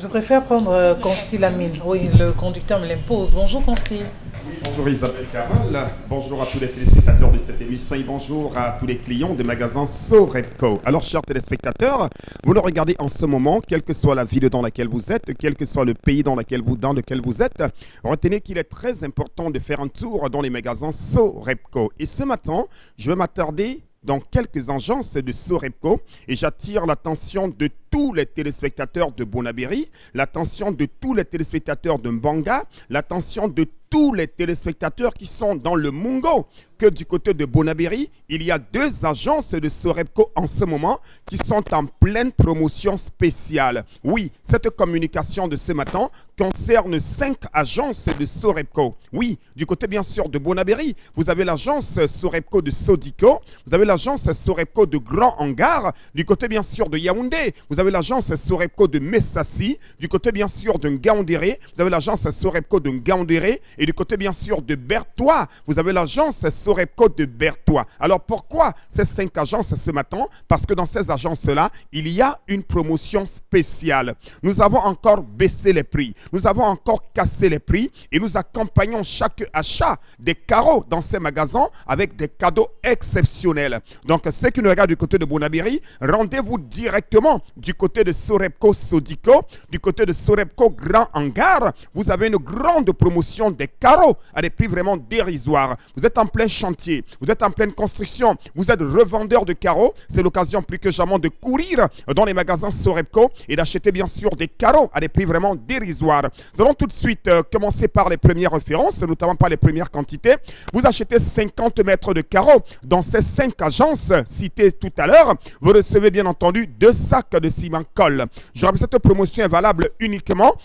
Je préfère prendre Consti Lamine. Oui, le conducteur me l'impose. Bonjour Consti. Bonjour Isabelle Caral, bonjour à tous les téléspectateurs de cette émission et bonjour à tous les clients des magasins Sorepco. Alors chers téléspectateurs, vous le regardez en ce moment, quelle que soit la ville dans laquelle vous êtes, quel que soit le pays dans lequel vous êtes, retenez qu'il est très important de faire un tour dans les magasins Sorepco. Et ce matin, je vais m'attarder dans quelques agences de Sorepco et j'attire l'attention de tous les téléspectateurs de Bonabéry, l'attention de tous les téléspectateurs de Mbanga, l'attention de tous les téléspectateurs qui sont dans le Mungo, que du côté de Bonabéry, il y a 2 agences de Sorepco en ce moment qui sont en pleine promotion spéciale. Oui, cette communication de ce matin concerne 5 agences de Sorepco. Oui, du côté bien sûr de Bonabéry, vous avez l'agence Sorepco de Sodiko, vous avez l'agence Sorepco de Grand Hangar, du côté bien sûr de Yaoundé, vous avez l'agence Sorepco de Messassi, du côté bien sûr de Ngaoundéré, vous avez l'agence Sorepco de Ngaoundéré, et du côté bien sûr de Berthois, vous avez l'agence Sorepco de Berthois. Alors pourquoi ces 5 agences ce matin? Parce que dans ces agences-là, il y a une promotion spéciale. Nous avons encore baissé les prix, nous avons encore cassé les prix et nous accompagnons chaque achat des carreaux dans ces magasins avec des cadeaux exceptionnels. Donc ceux qui nous regardent du côté de Bonabéry, rendez-vous directement du côté de Sorepco Sodiko, du côté de Sorepco Grand Hangar. Vous avez une grande promotion des carreaux à des prix vraiment dérisoires. Vous êtes en plein chantier, vous êtes en pleine construction, vous êtes revendeur de carreaux, c'est l'occasion plus que jamais de courir dans les magasins Sorepco et d'acheter bien sûr des carreaux à des prix vraiment dérisoires. Nous allons tout de suite commencer par les premières références, notamment par les premières quantités. Vous achetez 50 mètres de carreaux dans ces 5 agences citées tout à l'heure. Vous recevez bien entendu 2 sacs de ciment colle. Je rappelle, cette promotion est valable uniquement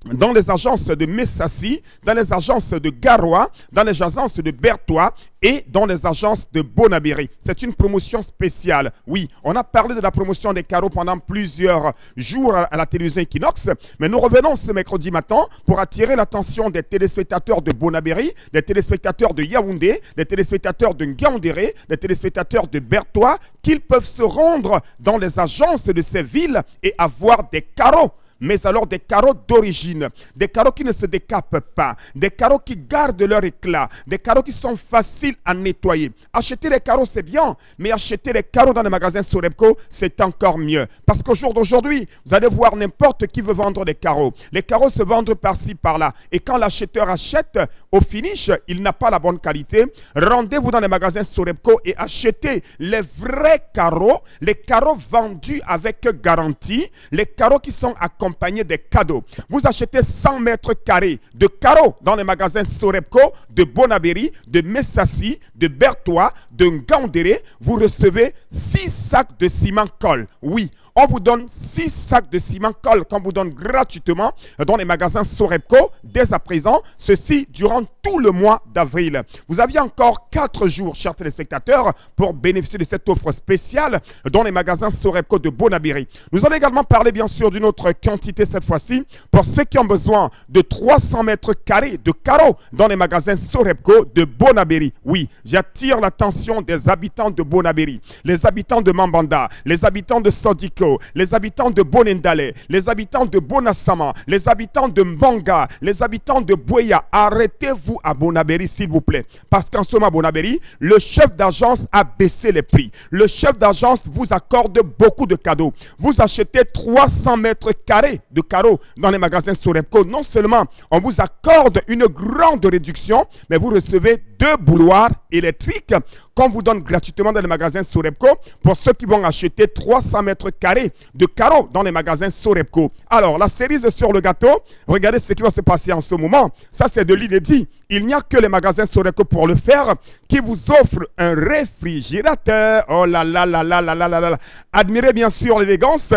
dans les agences de Messassi, dans les agences de Garoua, dans les agences de Berthois et dans les agences de Bonabéry. C'est une promotion spéciale. Oui, on a parlé de la promotion des carreaux pendant plusieurs jours à la télévision Equinox, mais nous revenons ce mercredi matin pour attirer l'attention des téléspectateurs de Bonabéry, des téléspectateurs de Yaoundé, des téléspectateurs de Ngaoundéré, des téléspectateurs de Berthois, qu'ils peuvent se rendre dans les agences de ces villes et avoir des carreaux. Mais alors des carreaux d'origine, des carreaux qui ne se décapent pas, des carreaux qui gardent leur éclat, des carreaux qui sont faciles à nettoyer. Acheter les carreaux, c'est bien, mais acheter les carreaux dans les magasins Sorepco, c'est encore mieux. Parce qu'au jour d'aujourd'hui, vous allez voir n'importe qui veut vendre des carreaux. Les carreaux se vendent par-ci, par-là. Et quand l'acheteur achète, au finish, il n'a pas la bonne qualité. Rendez-vous dans les magasins Sorepco et achetez les vrais carreaux, les carreaux vendus avec garantie, les carreaux qui sont accompagnés des cadeaux. Vous achetez 100 mètres carrés de carreaux dans les magasins Sorepco de Bonabéry, de Messassi, de Berthois, de Ngaoundéré. Vous recevez 6 sacs de ciment colle. Oui, on vous donne 6 sacs de ciment colle qu'on vous donne gratuitement dans les magasins Sorepco dès à présent, ceci durant tout le mois d'avril. Vous aviez encore 4 jours, chers téléspectateurs, pour bénéficier de cette offre spéciale dans les magasins Sorepco de Bonabéry. Nous allons également parler bien sûr d'une autre quantité cette fois-ci pour ceux qui ont besoin de 300 mètres carrés de carreaux dans les magasins Sorepco de Bonabéry. Oui, j'attire l'attention des habitants de Bonabéry, les habitants de Mambanda, les habitants de Sodiko, les habitants de Bonendale, les habitants de Bonassama, les habitants de Mbanga, les habitants de Boya. Arrêtez-vous à Bonabéry s'il vous plaît. Parce qu'en ce moment à Bonabéry, le chef d'agence a baissé les prix. Le chef d'agence vous accorde beaucoup de cadeaux. Vous achetez 300 mètres carrés de carreaux dans les magasins Sorepco. Non seulement on vous accorde une grande réduction, mais vous recevez 2 bouloirs électriques qu'on vous donne gratuitement dans les magasins Sorepco pour ceux qui vont acheter 300 mètres carrés de carreaux dans les magasins Sorepco. Alors, la cerise sur le gâteau, regardez ce qui va se passer en ce moment. Ça, c'est de l'inédit. Il n'y a que les magasins Sorepco pour le faire qui vous offrent un réfrigérateur. Oh là là là là là là là là. Admirez bien sûr l'élégance.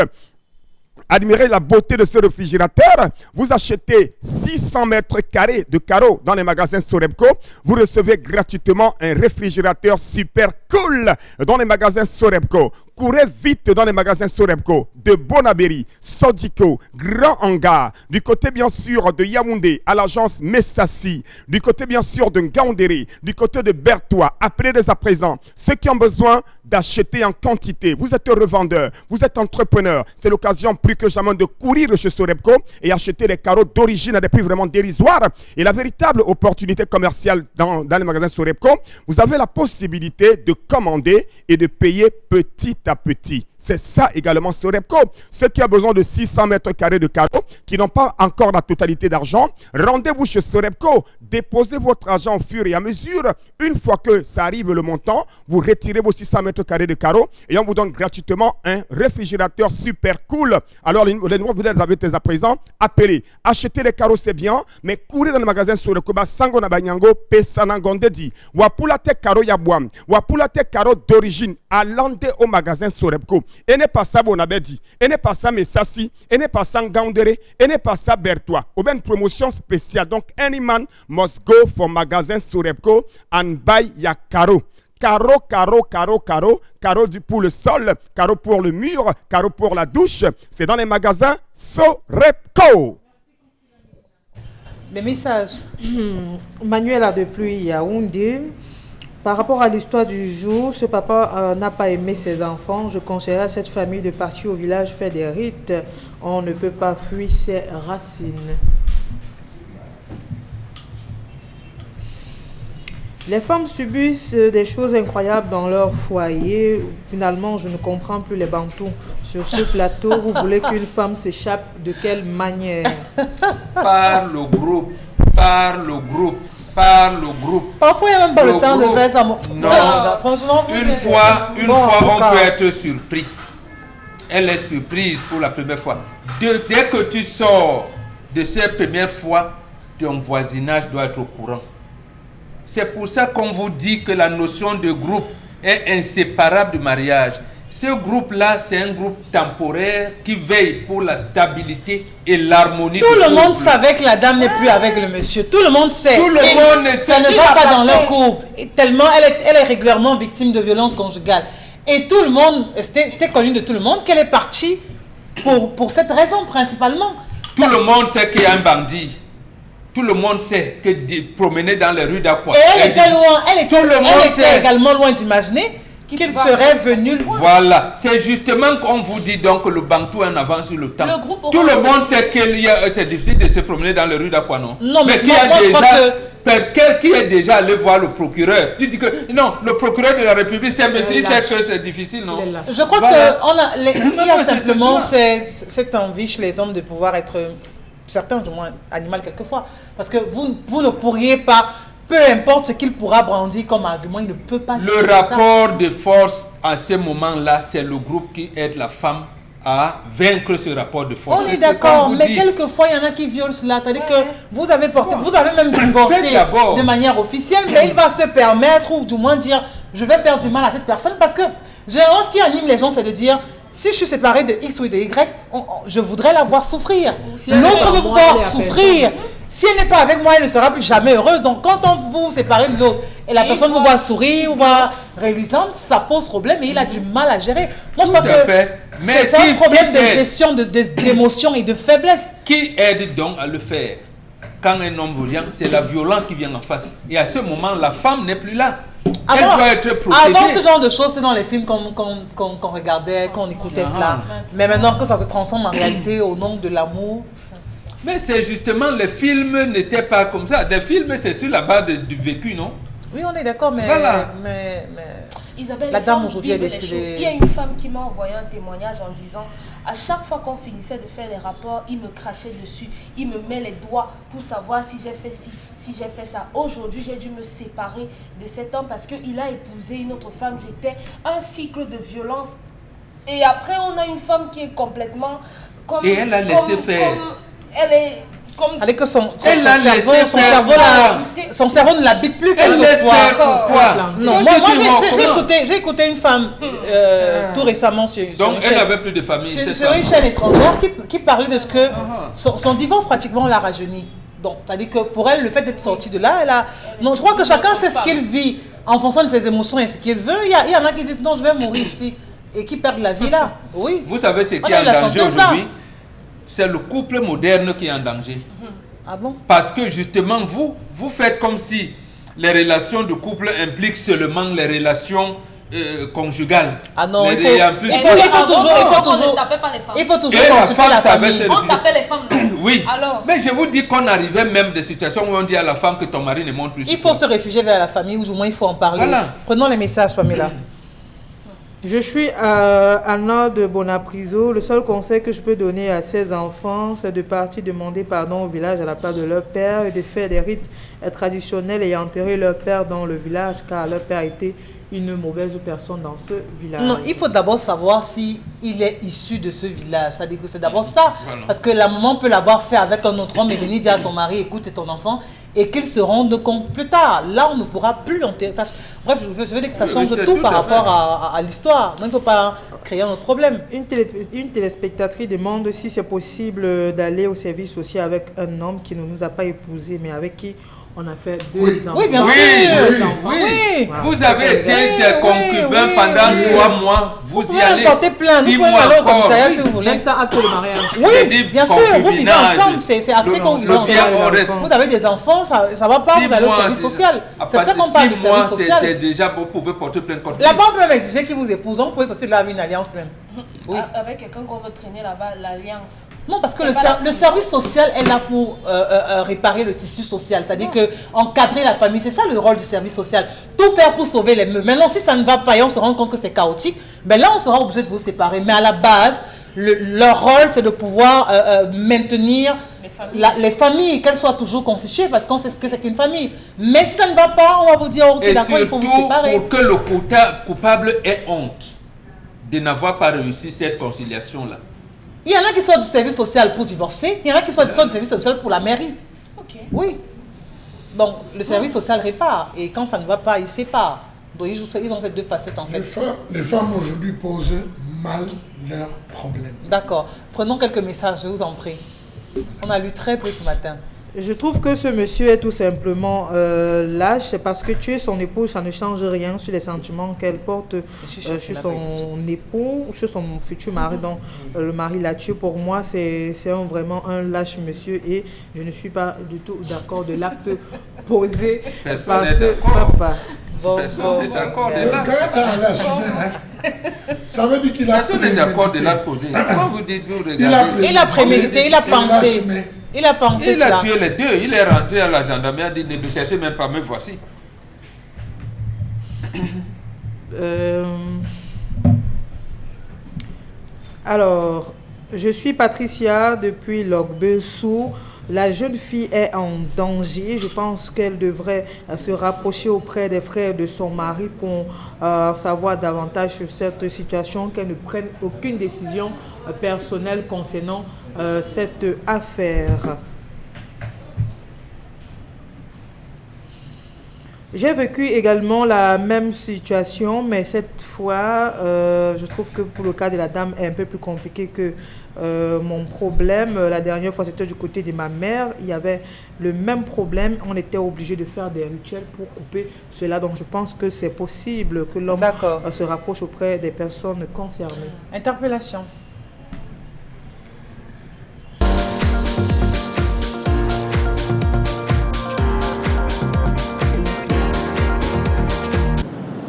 Admirez la beauté de ce réfrigérateur. Vous achetez 600 mètres carrés de carreaux dans les magasins Sorepco. Vous recevez gratuitement un réfrigérateur super cool dans les magasins Sorepco. courez vite dans les magasins Sorebco de Bonabéry, Sodiko, Grand Hangar, du côté bien sûr de Yaoundé à l'agence Messassi, du côté bien sûr de Ngaoundéré, du côté de Bertois. Appelez dès à présent ceux qui ont besoin d'acheter en quantité. Vous êtes revendeur, vous êtes entrepreneur. C'est l'occasion plus que jamais de courir chez Sorebco et acheter des carreaux d'origine à des prix vraiment dérisoires. Et la véritable opportunité commerciale dans les magasins Sorebco, vous avez la possibilité de commander et de payer petit à petit. C'est ça également Sorebco. Ceux qui ont besoin de 600 mètres carrés de carreaux, qui n'ont pas encore la totalité d'argent, rendez-vous chez Sorebco. Déposez votre argent au fur et à mesure. Une fois que ça arrive le montant, vous retirez vos 600 mètres carrés de carreaux et on vous donne gratuitement un réfrigérateur super cool. Alors, les numéros, vous les avez dès à présent. Appelez. Acheter les carreaux, c'est bien, mais courez dans le magasin Sorebco. Sango na banyango, pesanangondedi. Wapulate carreaux yabouam. Wapulate carreaux d'origine. Allez au magasin Sorebco. Et n'est pas ça Bonabedi, et n'est pas ça Messassi, et n'est pas ça Ngaoundéré, et n'est pas ça Bertois. Ou bien une promotion spéciale. Donc, any man must go for magasin Sorebco and buy ya carreau. Carreau, carreau, carreau, carreau, carreau pour le sol, carreau pour le mur, carreau pour la douche. C'est dans les magasins Sorebco. Les messages. Manuela depuis Yaoundé. Par rapport à l'histoire du jour, ce papa n'a pas aimé ses enfants. Je conseillerais à cette famille de partir au village faire des rites. On ne peut pas fuir ses racines. Les femmes subissent des choses incroyables dans leur foyer. Finalement, je ne comprends plus les bantous. Sur ce plateau, vous voulez qu'une femme s'échappe de quelle manière? Par le groupe, par le groupe. Par le groupe. Parfois, il n'y a même pas le temps de faire ça. Non, franchement, une fois, on peut être surpris. Elle est surprise pour la première fois. Dès que tu sors de cette première fois, ton voisinage doit être au courant. C'est pour ça qu'on vous dit que la notion de groupe est inséparable du mariage. Ce groupe-là, c'est un groupe temporaire qui veille pour la stabilité et l'harmonie. Tout le monde savait que la dame n'est plus avec le monsieur. Tout le monde sait. Tout le monde sait. Ça ne va pas dans leur couple. Et tellement elle est régulièrement victime de violences conjugales. Et tout le monde, c'était connu de tout le monde qu'elle est partie pour cette raison principalement. Tout le monde sait qu'il y a un bandit. Tout le monde sait que de promener dans les rues d'Aqua. Et elle était loin. Elle était également loin d'imaginer qu'il serait venu. Voilà, c'est justement qu'on vous dit donc que le Bantou est en avance sur le temps. Tout le monde sait que c'est difficile de se promener dans les rues d'Aqua, non? Non, mais qui est déjà allé voir le procureur? Tu dis que non, le procureur de la République, c'est que c'est difficile, non? Je crois qu'il y a simplement cette envie chez les hommes de pouvoir être, certains du moins, animal quelquefois. Parce que vous ne pourriez pas. Peu importe ce qu'il pourra brandir comme argument, il ne peut pas... Le rapport de force à ce moment-là, c'est le groupe qui aide la femme à vaincre ce rapport de force. On est d'accord, mais quelquefois, il y en a qui violent cela. C'est-à-dire que vous avez même divorcé de manière officielle, mais il va se permettre, ou du moins dire, je vais faire du mal à cette personne, parce que généralement, ce qui anime les gens, c'est de dire, si je suis séparé de X ou de Y, je voudrais la voir souffrir. L'autre veut voir souffrir. Si elle n'est pas avec moi, elle ne sera plus jamais heureuse. Donc, quand vous vous séparez de l'autre et la personne vous voit sourire ou voit réluisante, ça pose problème et il a du mal à gérer. Moi, je crois que c'est un problème de gestion d'émotions et de faiblesse. Qui aide donc à le faire? Quand un homme vient, c'est la violence qui vient en face. Et à ce moment, la femme n'est plus là. Elle doit être protégée. Avant, ce genre de choses, c'était dans les films qu'on regardait, qu'on écoutait cela. Mais maintenant que ça se transforme en réalité au nom de l'amour... Mais c'est justement, les films n'étaient pas comme ça. Des films, c'est sur la base du vécu, non? Oui, on est d'accord, mais, voilà. mais Isabelle, la dame aujourd'hui est décidée. Il y a une femme qui m'a envoyé un témoignage en disant, à chaque fois qu'on finissait de faire les rapports, il me crachait dessus, il me met les doigts pour savoir si j'ai fait ci, si j'ai fait ça. Aujourd'hui, j'ai dû me séparer de cet homme parce qu'il a épousé une autre femme. J'étais un cycle de violence. Et après, on a une femme qui est complètement... Et elle a laissé faire. Elle est comme... Avec que son cerveau ne l'habite plus quelquefois. Pourquoi? Non, moi j'ai écouté une femme tout récemment sur donc elle n'avait plus de famille, c'est ça? Sur une chaîne étrangère qui parlait de ce que son divorce pratiquement l'a rajeuni. Donc, c'est-à-dire que pour elle, le fait d'être sortie de là, elle a... Non, je crois que chacun sait ce qu'il vit en fonction de ses émotions et ce qu'il veut. Il y en a qui disent non, je vais mourir ici. et qui perdent la vie là. Oui. Vous savez ce On qui est a eu en la danger chanteuse, là. aujourd'hui? C'est le couple moderne qui est en danger. Ah bon? Parce que justement, vous faites comme si les relations de couple impliquent seulement les relations conjugales. Ah non, Les- il faut, et en plus- il faut toujours, On ne tapait pas les femmes. il faut toujours Et la consulter femme la savait famille. se- On tapait les femmes. non. Oui, Alors, mais je vous dis qu'on arrivait même des situations où on dit à la femme que ton mari ne montre plus. Il faut se réfugier vers la famille, ou du moins il faut en parler. Voilà. Prenons les messages, Pamela. Je suis Anna de Bonapriso. Le seul conseil que je peux donner à ces enfants, c'est de partir demander pardon au village à la place de leur père et de faire des rites traditionnels et enterrer leur père dans le village car leur père était une mauvaise personne dans ce village. Non, il faut d'abord savoir si il est issu de ce village. C'est-à-dire que c'est d'abord ça. Voilà. Parce que la maman peut l'avoir fait avec un autre homme et venir dire à son mari, écoute, c'est ton enfant, et qu'il se rende compte plus tard. Là, on ne pourra plus l'enterrer. Bref, je veux dire que ça Oui, change oui, tout tout par à rapport à l'histoire. Donc, il ne faut pas créer un autre problème. Une téléspectatrice demande si c'est possible d'aller au service social avec un homme qui ne nous a pas épousés, mais avec qui on a fait 2 enfants. Oui, bien Oui, sûr. oui, oui. Voilà. Vous avez été Oui, des concubins oui, pendant oui. 3 mois. Vous Vous y pouvez allez. porter plainte, vous 6 pouvez mois aller au encore. commissariat si vous voulez. Même ça, acte de mariage. J'ai Oui, dit bien sûr, vous vivez concubinage. ensemble, c'est acté Le- qu'on le vit ensemble. bien, on reste- Vous avez des enfants, ça ne va pas, 6 vous allez au mois, service déjà. social. À C'est pour ça partir qu'on parle de de 6 mois, service social. c'est déjà, vous pouvez porter plainte contre lui. La banque peut même exiger qu'il vous épouse, donc vous pouvez sortir de là avec une alliance même. Oui. avec quelqu'un qu'on veut traîner là-bas, l'alliance. Non, parce que C'est le, pas la le service social est là pour réparer le tissu social, c'est-à-dire que encadrer la famille, c'est ça le rôle du service social. Tout faire pour sauver les meubles. Maintenant, si ça ne va pas et on se rend compte que c'est chaotique, ben là, on sera obligé de vous séparer. Mais à la base, leur rôle, c'est de pouvoir maintenir les familles, qu'elles soient toujours constituées, parce qu'on sait ce que c'est qu'une famille. Mais si ça ne va pas, on va vous dire, ok, Et d'accord, il faut vous surtout, séparer. pour que le coupable ait honte de n'avoir pas réussi cette conciliation-là. Il y en a qui sortent du service social pour divorcer, il y en a qui sortent du service social pour la mairie. Ok. Oui. Donc, le service social répare. Et quand ça ne va pas, il sépare. Donc, ils ont ces deux facettes, en fait. Les femmes aujourd'hui posent mal leurs problèmes. D'accord. Prenons quelques messages, je vous en prie. On a lu très peu ce matin. Je trouve que ce monsieur est tout simplement lâche. C'est parce que tuer son épouse, ça ne change rien sur les sentiments qu'elle porte sur son époux, sur son futur mari. Donc, le mari l'a tué. Pour moi, c'est vraiment un lâche monsieur. Et je ne suis pas du tout d'accord de l'acte posé Personne par n'est ce d'accord. papa. Bon, Personne n'est d'accord de Quand là. elle a assumé, hein, ça veut dire qu'il a Personne n'est d'accord de prémédité. là posé. Pourquoi vous dites, vous Il a regardez? il a prémédité, il a pensé. assumé. Il a pensé Il a cela. tué les deux. Il est rentré à la gendarmerie, a dit ne me cherchez même pas, me voici. Alors, je suis Patricia depuis Logbessou. La jeune fille est en danger. Je pense qu'elle devrait se rapprocher auprès des frères de son mari pour savoir davantage sur cette situation, qu'elle ne prenne aucune décision personnelle concernant cette affaire. J'ai vécu également la même situation, mais cette fois, je trouve que pour le cas de la dame est un peu plus compliqué que mon problème. La dernière fois, c'était du côté de ma mère. Il y avait le même problème. On était obligé de faire des rituels pour couper cela. Donc, je pense que c'est possible que l'homme D'accord. se rapproche auprès des personnes concernées. Interpellation.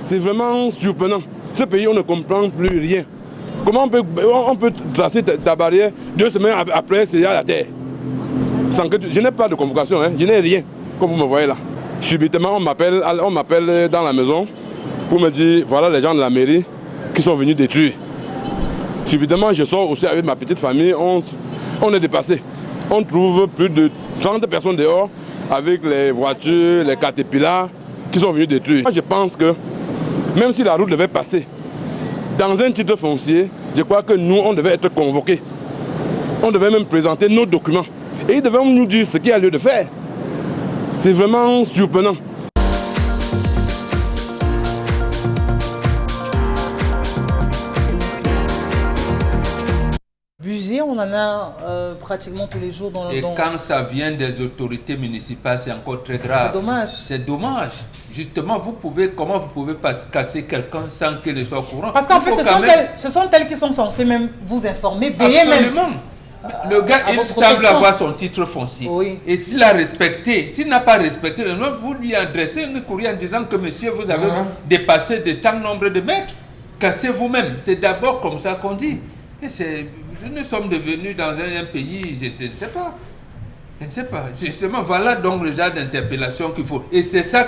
C'est vraiment surprenant. Ce pays, on ne comprend plus rien. Comment on peut tracer ta barrière 2 semaines après, c'est à la terre. Sans que je n'ai pas de convocation, hein. Je n'ai rien, comme vous me voyez là. Subitement, on m'appelle dans la maison pour me dire, voilà les gens de la mairie qui sont venus détruire. Subitement, je sors aussi avec ma petite famille, on est dépassé. On trouve plus de 30 personnes dehors avec les voitures, les caterpillars qui sont venus détruire. Moi, je pense que même si la route devait passer, dans un titre foncier, je crois que nous, on devait être convoqués. On devait même présenter nos documents. Et ils devaient nous dire ce qu'il y a lieu de faire. C'est vraiment surprenant. Busé, on en a pratiquement tous les jours dans le Et quand ça vient des autorités municipales, c'est encore très grave. C'est dommage. C'est dommage. Justement, comment vous pouvez pas casser quelqu'un sans qu'il soit au courant? Parce qu'en Il fait, faut ce quand sont, même- ce sont elles qui sont censées même vous informer, veiller même. Absolument. Le gars, à il votre semble protection. avoir son titre foncier. Oui. Et s'il a respecté, s'il n'a pas respecté, vous lui adressez un courrier en disant que monsieur, vous avez dépassé de tant nombre de mètres. Cassez vous-même. C'est d'abord comme ça qu'on dit. Et nous sommes devenus dans un pays, je ne sais pas. Je ne sais pas. Justement, voilà donc le genre d'interpellation qu'il faut. Et c'est ça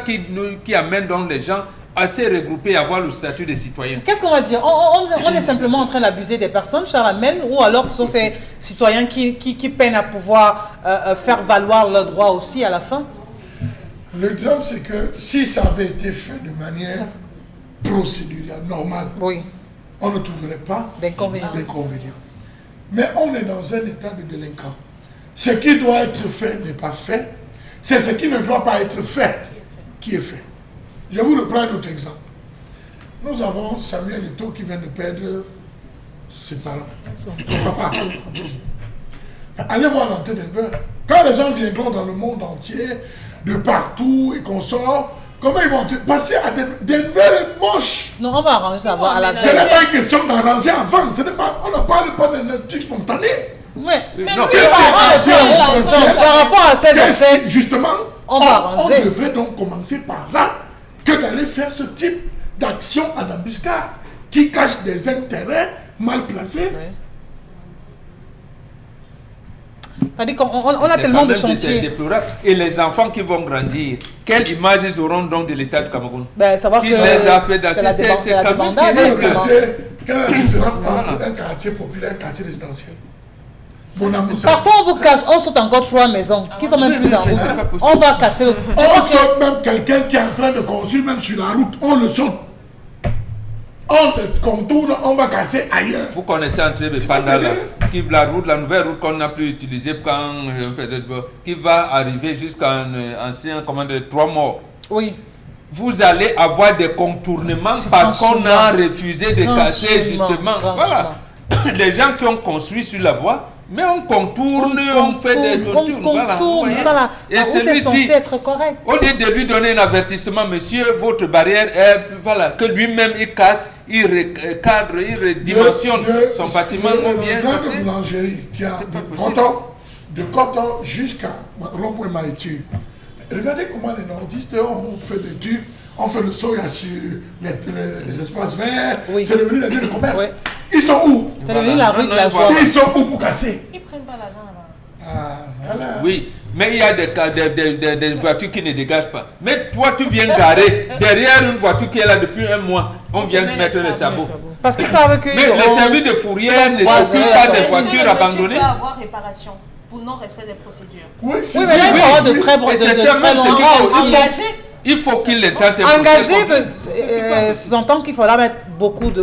qui amène donc les gens à se regrouper et avoir le statut de citoyen. Qu'est-ce qu'on va dire? On est simplement en train d'abuser des personnes, Charles Amel, ou alors ce sont ces citoyens qui peinent à pouvoir faire valoir leurs droits aussi à la fin? Le drame, c'est que si ça avait été fait de manière procédurale, normale, Oui, on ne trouverait pas d'inconvénients. d'inconvénients. Mais on est dans un état de délinquant. Ce qui doit être fait n'est pas fait. C'est ce qui ne doit pas être fait qui est fait. Je vous reprends un autre exemple. Nous avons Samuel Eto'o qui vient de perdre ses parents, son papa. Allez voir l'entrée d'Enver. Quand les gens viendront dans le monde entier, de partout et qu'on sort, comment ils vont passer à Denver est moche. Non, on va arranger ça à la Ce n'est pas une question d'arranger avant. Ce n'est pas, on ne parle pas d'un truc spontané. Ouais. Non, Par rapport à ces effets, Justement, on va arranger. on devrait donc commencer par là que d'aller faire ce type d'action en embuscade qui cache des intérêts mal placés. c'est-à-dire qu'on a C'est tellement quand de même chantiers. déplorable. Et les enfants qui vont grandir, quelle image ils auront donc de l'État du Cameroun? Ben, savoir Qui que les a fait danser, c'est la quand même débandade, terrible. Quelle est la différence entre Voilà. un quartier populaire et un quartier résidentiel? Mon amour, Parfois, on vous casse, on saute encore 3 maisons qui sont même plus en mais route. c'est pas possible. On va casser le. on saute même quelqu'un qui est en train de construire, même sur la route, on le saute. On le contourne, on va casser ailleurs. Vous connaissez André C'est pas Befanda, là, sérieux. la nouvelle route qu'on n'a plus utilisée quand on faisait du bois, qui va arriver jusqu'à un ancien commande de 3 morts. Oui. Vous allez avoir des contournements parce qu'on a Franchement. refusé de casser justement. Voilà. Les gens qui ont construit sur la voie, mais on contourne, on fait des contours. Voilà, vous contourne. voyez. Voilà. Et La route est censée celui-ci, être correcte. au lieu de lui donner un avertissement, monsieur, votre barrière est, voilà, que lui-même il casse, il recadre, il redimensionne son bâtiment, on vient Le grand casser. de boulangerie qui a C'est pas possible. de Coton jusqu'à Rond-Point Maïtu. Regardez comment les nordistes ont fait des tubes, on fait le soya sur les espaces verts, Oui. c'est devenu la ville de commerce. Oui. Ils sont où? C'est devenu la rue de la joie. Ils sont où pour casser? Ils prennent pas l'argent là-bas. Ah, voilà. Oui, mais il y a des voitures qui ne dégagent pas. Mais toi, tu viens garer derrière une voiture qui est là depuis un mois. On vient met mettre les les sabots. sabots. Parce qu'ils savent que. Mais le service de fourrière ne Ouais, s'occupe ouais, pas ouais. des Est-ce que voitures le abandonnées. monsieur peut avoir réparation pour non-respect des procédures. Oui, Oui, mais là, il faut avoir de très bons Et c'est de ça très même, longs c'est qu'il bras faut aussi. Engagé. Il faut qu'il les tente. Engagé, sous-entend qu'il faudra mettre beaucoup de